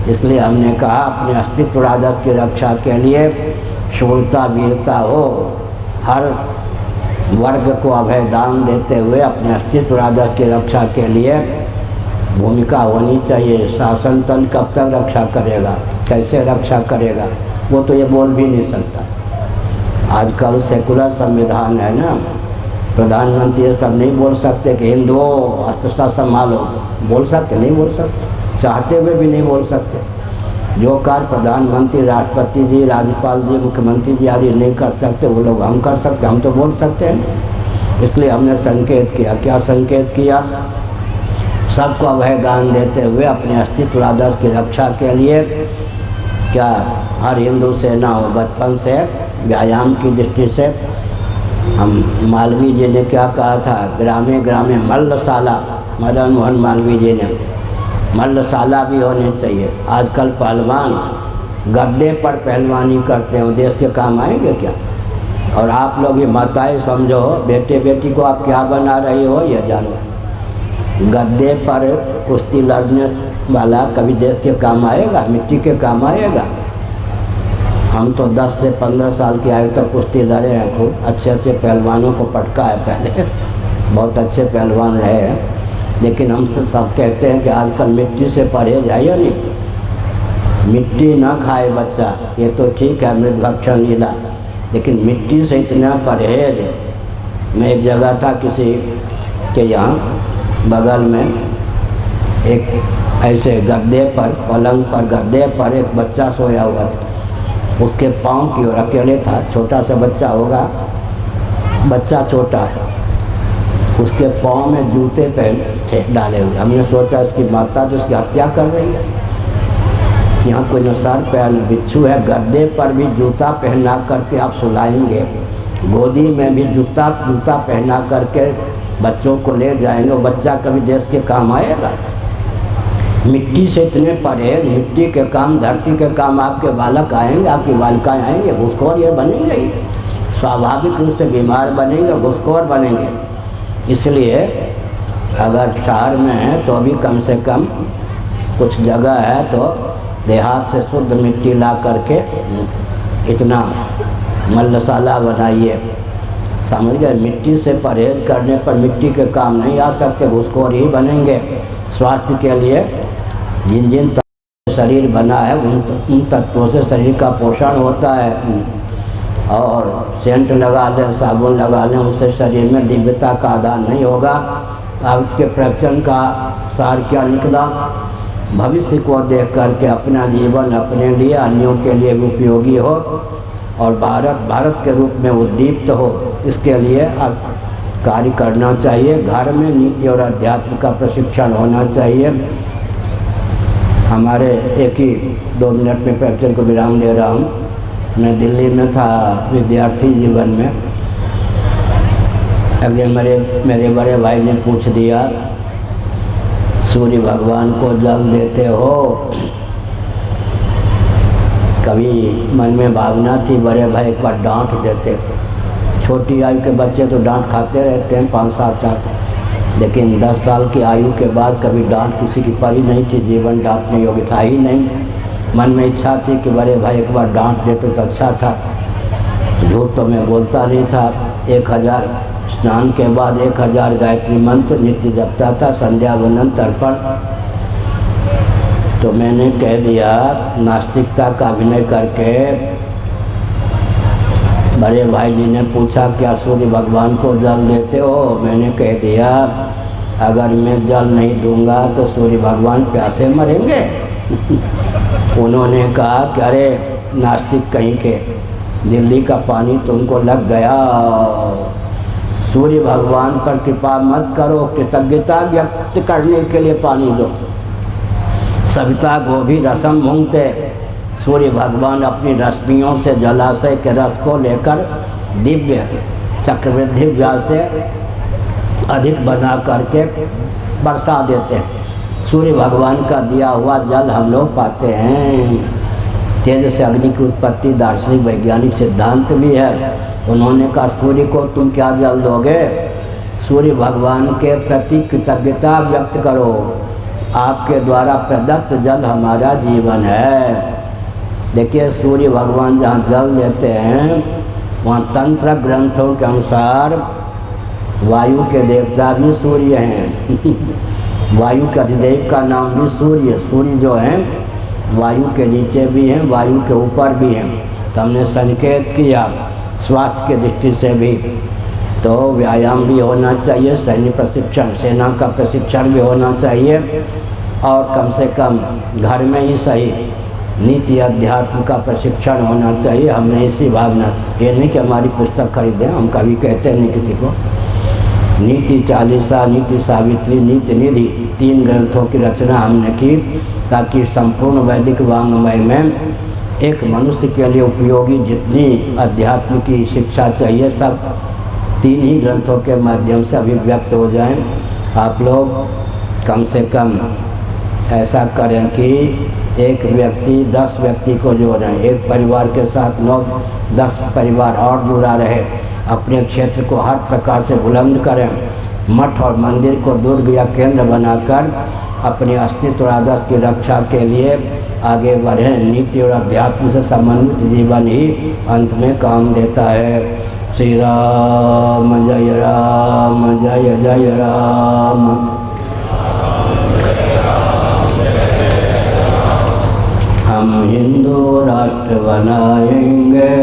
S1: इसलिए हमने कहा अपने अस्तित्व आदर्श की रक्षा के लिए शूरता वीरता हो, हर वर्ग को अभय दान देते हुए अपने अस्तित्व आदर्श की रक्षा के लिए भूमिका होनी चाहिए। शासन तंत्र कब तक रक्षा करेगा, कैसे रक्षा करेगा, वो तो ये बोल भी नहीं सकता। आजकल सेकुलर संविधान है ना, प्रधानमंत्री ये सब नहीं बोल सकते कि हिंदुओं अस्त्र संभालो, बोल सकते नहीं, बोल सकते, चाहते हुए भी नहीं बोल सकते। जो कार्य प्रधानमंत्री, राष्ट्रपति जी, राज्यपाल जी, मुख्यमंत्री जी आदि नहीं कर सकते, वो लोग हम कर सकते, हम तो बोल सकते हैं। इसलिए हमने संकेत किया। क्या संकेत किया? सबको अभय दान देते हुए अपने अस्तित्व आदर्श की रक्षा के लिए क्या हर हिंदू सेना हो। बचपन से व्यायाम की दृष्टि से हम, मालवीय जी ने क्या कहा था, ग्रामे ग्रामे मल्लशाला, मदन मोहन मालवीय जी ने, मल्लशाला भी होनी चाहिए। आजकल पहलवान गद्दे पर पहलवानी करते हो, देश के काम आएंगे क्या? और आप लोग भी माताएं समझो, बेटे बेटी को आप क्या बना रही हो ये जानो। गद्दे पर कुश्ती लड़ने वाला कभी देश के काम आएगा, मिट्टी के काम आएगा? हम तो 10 से 15 साल की आयु तक कुश्ती लड़े हैं, खूब अच्छे अच्छे पहलवानों को पटका है पहले बहुत अच्छे पहलवान रहे हैं। लेकिन हम सब कहते हैं कि आजकल मिट्टी से परहेज है या नहीं। मिट्टी ना खाए बच्चा, ये तो ठीक है, मृत भक्षण लीला, लेकिन मिट्टी से इतना परहेज। मैं एक जगह था किसी के यहाँ, बगल में एक ऐसे गद्दे पर, पलंग पर गद्दे पर एक बच्चा सोया हुआ था। उसके पाँव की ओर, अकेले था, छोटा सा बच्चा होगा, बच्चा छोटा, उसके पाँव में जूते पहन थे डाले हुए। हमने सोचा इसकी माता तो उसकी हत्या कर रही है। यहाँ कोई न सर पैर न बिच्छू है, गद्दे पर भी जूता पहना करके आप सुलाएंगे, गोदी में भी जूता पहना करके बच्चों को ले जाएंगे, बच्चा कभी देश के काम आएगा? मिट्टी से इतने परहेज, मिट्टी के काम, धरती के काम आपके बालक आएंगे, आपकी बालिकाएँ आएंगे, घुसखोर ये बनेंगे ही, स्वाभाविक रूप से बीमार बनेंगे, घुसखोर बनेंगे। इसलिए अगर शहर में है तो भी कम से कम कुछ जगह है तो देहात से शुद्ध मिट्टी ला करके इतना मलसाला बनाइए। समझ गए? मिट्टी से परहेज करने पर मिट्टी के काम नहीं आ सकते, घुसखोर ही बनेंगे। स्वास्थ्य के लिए जिन जिन तत्वों से शरीर बना है उन तत्वों से शरीर का पोषण होता है। और सेंट लगा लें, साबुन लगा लें, उससे शरीर में दिव्यता का आधार नहीं होगा। अब उसके प्रवचन का सार क्या निकला? भविष्य को देख करके अपना जीवन अपने लिए अन्यों के लिए भी उपयोगी हो और भारत के रूप में उद्दीप्त हो, इसके लिए अब कार्य करना चाहिए। घर में नीति और अध्यात्म का प्रशिक्षण होना चाहिए। हमारे एक ही 2 मिनट में प्रवचन को विराम दे रहा हूँ। मैं दिल्ली में था विद्यार्थी जीवन में। एक दिन मेरे बड़े भाई ने पूछ दिया, सूर्य भगवान को जल देते हो? कभी मन में भावना थी बड़े भाई एक बार डांट देते। छोटी आयु के बच्चे तो डांट खाते रहते हैं 5-7 साल, लेकिन 10 साल की आयु के बाद कभी डांट किसी की पड़ी नहीं थी। जीवन डांटने योग्य था ही नहीं। मन में इच्छा थी कि बड़े भाई एक बार डांट देते तो अच्छा था। झूठ तो मैं बोलता नहीं था। 1000 स्नान के बाद 1000 गायत्री मंत्र नित्य जपता था, संध्या वंदन तर्पण। तो मैंने कह दिया, नास्तिकता का अभिनय करके बड़े भाई जी ने पूछा क्या सूर्य भगवान को जल देते हो? मैंने कह दिया अगर मैं जल नहीं दूंगा तो सूर्य भगवान प्यासे मरेंगे। उन्होंने कहा कि अरे नास्तिक कहीं के, दिल्ली का पानी तुमको लग गया। सूर्य भगवान पर कृपा मत करो, कृतज्ञता व्यक्त करने के लिए पानी दो। सविता गोभी रसम भूंगते। सूर्य भगवान अपनी रश्मियों से जलाशय के रस को लेकर दिव्य चक्रवृद्धि व्यास से अधिक बना करके बरसा देते हैं। सूर्य भगवान का दिया हुआ जल हम लोग पाते हैं। तेज से अग्नि की उत्पत्ति दार्शनिक वैज्ञानिक सिद्धांत भी है। उन्होंने कहा सूर्य को तुम क्या जल दोगे? सूर्य भगवान के प्रति कृतज्ञता व्यक्त करो। आपके द्वारा प्रदत्त जल हमारा जीवन है। देखिए सूर्य भगवान जहाँ जल देते हैं वहाँ तंत्र ग्रंथों के अनुसार वायु के देवता भी सूर्य हैं। वायु के अधिदेव का नाम भी सूर्य। सूर्य जो हैं वायु के नीचे भी हैं, वायु के ऊपर भी हैं। तो हमने संकेत किया स्वास्थ्य के दृष्टि से भी तो व्यायाम भी होना चाहिए, सैन्य प्रशिक्षण, सेना का प्रशिक्षण भी होना चाहिए और कम से कम घर में ही सही नीति अध्यात्म का प्रशिक्षण होना चाहिए। हमने इसी भावना, ये नहीं कि हमारी पुस्तक खरीदें, हम कभी कहते नहीं किसी को। नीति चालीसा, नीति सावित्री, नीति निधि 3 ग्रंथों की रचना हमने की ताकि संपूर्ण वैदिक वाङ्मय में एक मनुष्य के लिए उपयोगी जितनी अध्यात्म की शिक्षा चाहिए सब 3 ही ग्रंथों के माध्यम से अभिव्यक्त हो जाएं। आप लोग कम से कम ऐसा करें कि एक व्यक्ति 10 व्यक्ति को जोड़ें, एक परिवार के साथ 9-10 परिवार और जुड़ा रहे। अपने क्षेत्र को हर प्रकार से बुलंद करें। मठ और मंदिर को दुर्ग या केंद्र बनाकर अपने अस्तित्व और आदर्श की रक्षा के लिए आगे बढ़ें। नीति और अध्यात्म से समन्वित जीवन ही अंत में काम देता है। श्री राम जय राम, जय जय राम। हम हिंदू राष्ट्र बनाएंगे,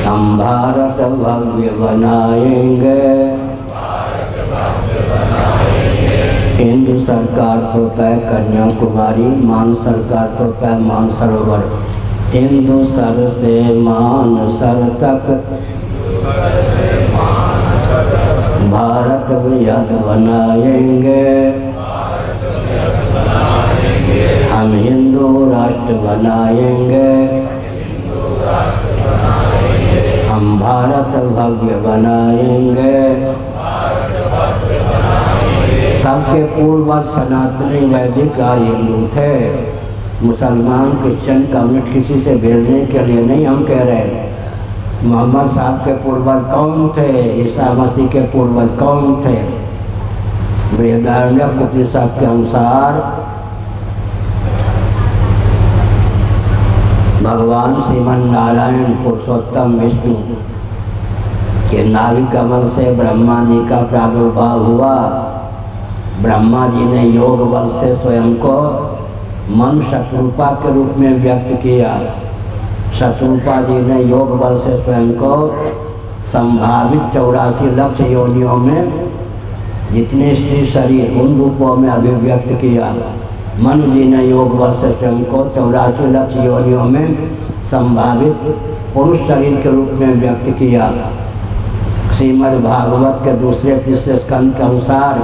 S1: हम भारत भव्य बनाएंगे। हिंदू सरकार तो तय कन्याकुमारी, मान सरकार तो तय मानसरोवर। हिंदू सर से मानसर तक भारत बृहद बनाएंगे। हम हिंदू राष्ट्र बनाएंगे, हम भारत भव्य बनाएंगे। सबके पूर्वज सनातनी वैदिक आर्य हिंदू थे। मुसलमान क्रिश्चियन कम्युनिस्ट किसी से भिड़ने के लिए नहीं हम कह रहे। मोहम्मद साहब के पूर्वज कौन थे, ईसा मसीह के पूर्वज कौन थे। बृहदारण्यक उपनिषद के अनुसार भगवान श्रीमन नारायण पुरुषोत्तम विष्णु के नाभि कमल से ब्रह्मा जी का प्रादुर्भाव हुआ। ब्रह्मा जी ने योग बल से स्वयं को मन शत्रुपा के रूप में व्यक्त किया। शत्रुपा जी ने योग बल से स्वयं को संभावित 84 लक्ष योनियों में जितने स्त्री शरीर उन रूपों में अभिव्यक्त किया। मनु जी ने योग बल से स्वयं को 84 लक्ष योनियों में संभावित पुरुष शरीर के रूप में व्यक्त किया। श्रीमद् भागवत के दूसरे तीसरे स्कंद के अनुसार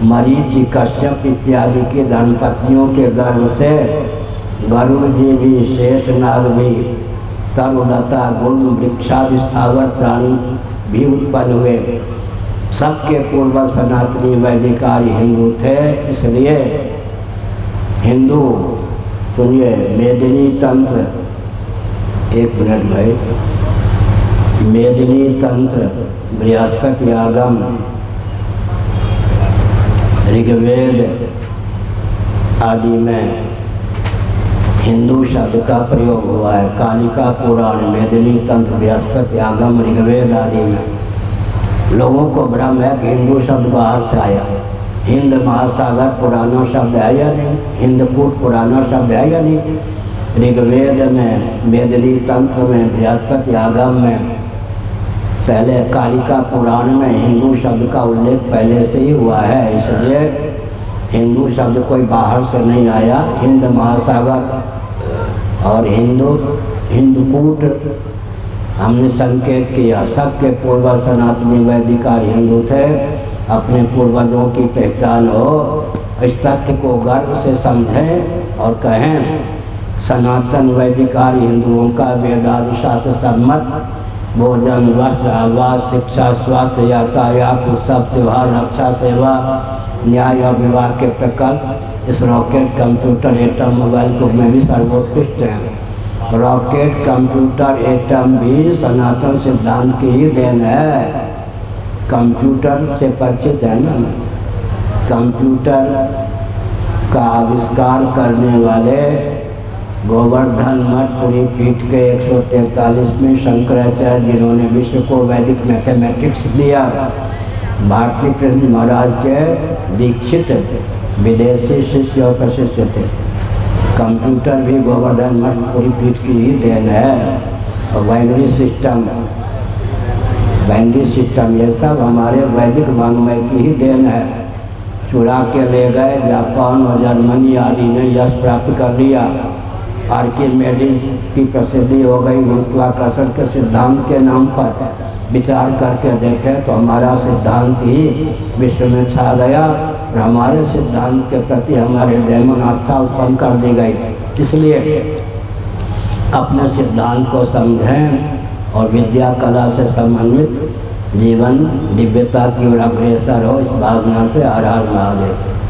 S1: मरीचि, कश्यप इत्यादि की धर्मपत्नियों के गर्भ से गरुड़ जी भी, शेषनाग भी, तरुलता, गुल्म, वृक्षादि स्थावर प्राणी भी उत्पन्न हुए। सबके पूर्वज सनातनी वैदिक आर्य हिंदू थे। इसलिए हिंदू, सुनिए, मेदिनी तंत्र, एक मिनट भाई, मेदिनी तंत्र, बृहस्पति आगम, ऋग्वेद आदि में हिंदू शब्द का प्रयोग हुआ है। कालिका पुराण, मेदिनी तंत्र, बृहस्पति आगम, ऋग्वेद आदि में लोगों को भ्रम है कि हिंदू शब्द बाहर से आया। हिंद महासागर पुराना शब्द है या नहीं, हिंदकूट पुराना शब्द है या नहीं। ऋग्वेद में, मेदिनी तंत्र में, बृहस्पति आगम में, पहले कालिका पुराण में हिंदू शब्द का उल्लेख पहले से ही हुआ है। इसलिए हिंदू शब्द कोई बाहर से नहीं आया। हिंद महासागर और हिंदकूट हमने संकेत किया। सबके पूर्वज सनातनी वैदिक आर्य हिंदू थे। अपने पूर्वजों की पहचान हो, इस तथ्य को गर्व से समझें और कहें सनातन वैदिक आर्य हिंदुओं का वेदादि शास्त्र सम्मत भोजन, वस्त्र, आवास, शिक्षा, स्वास्थ्य, यातायात, उत्सव, त्यौहार, रक्षा, सेवा, न्याय और विवाह के प्रकल्प इस रॉकेट, कंप्यूटर, एटम, मोबाइल युग में भी सर्वोत्कृष्ट हैं। रॉकेट, कंप्यूटर, एटम भी सनातन सिद्धांत की ही देन है। कंप्यूटर से परिचित है ना। कंप्यूटर का आविष्कार करने वाले गोवर्धन मठ पुरी पीठ के 143वें शंकराचार्य, जिन्होंने विश्व को वैदिक मैथमेटिक्स दिया, भारती कृष्ण महाराज के दीक्षित विदेशी शिष्य और प्रशिष्य थे। कंप्यूटर भी गोवर्धन मठ पुरी पीठ की ही देन है। और बाइनरी सिस्टम ये सब हमारे वैदिक वाङ्मय की ही देन है। चुरा के ले गए जापान और जर्मनी आदि ने यश प्राप्त कर लिया। आर्किमेडिस की प्रसिद्धि हो गई। गुरुत्वाकर्षण के सिद्धांत के नाम पर विचार करके देखें तो हमारा सिद्धांत ही विश्व में छा गया और हमारे सिद्धांत के प्रति हमारे हृदय में आस्था उत्पन्न कर दी गई। इसलिए अपने सिद्धांत को समझें और विद्या कला से समन्वित जीवन दिव्यता की ओर अग्रसर हो, इस भावना से हर हर महादेव।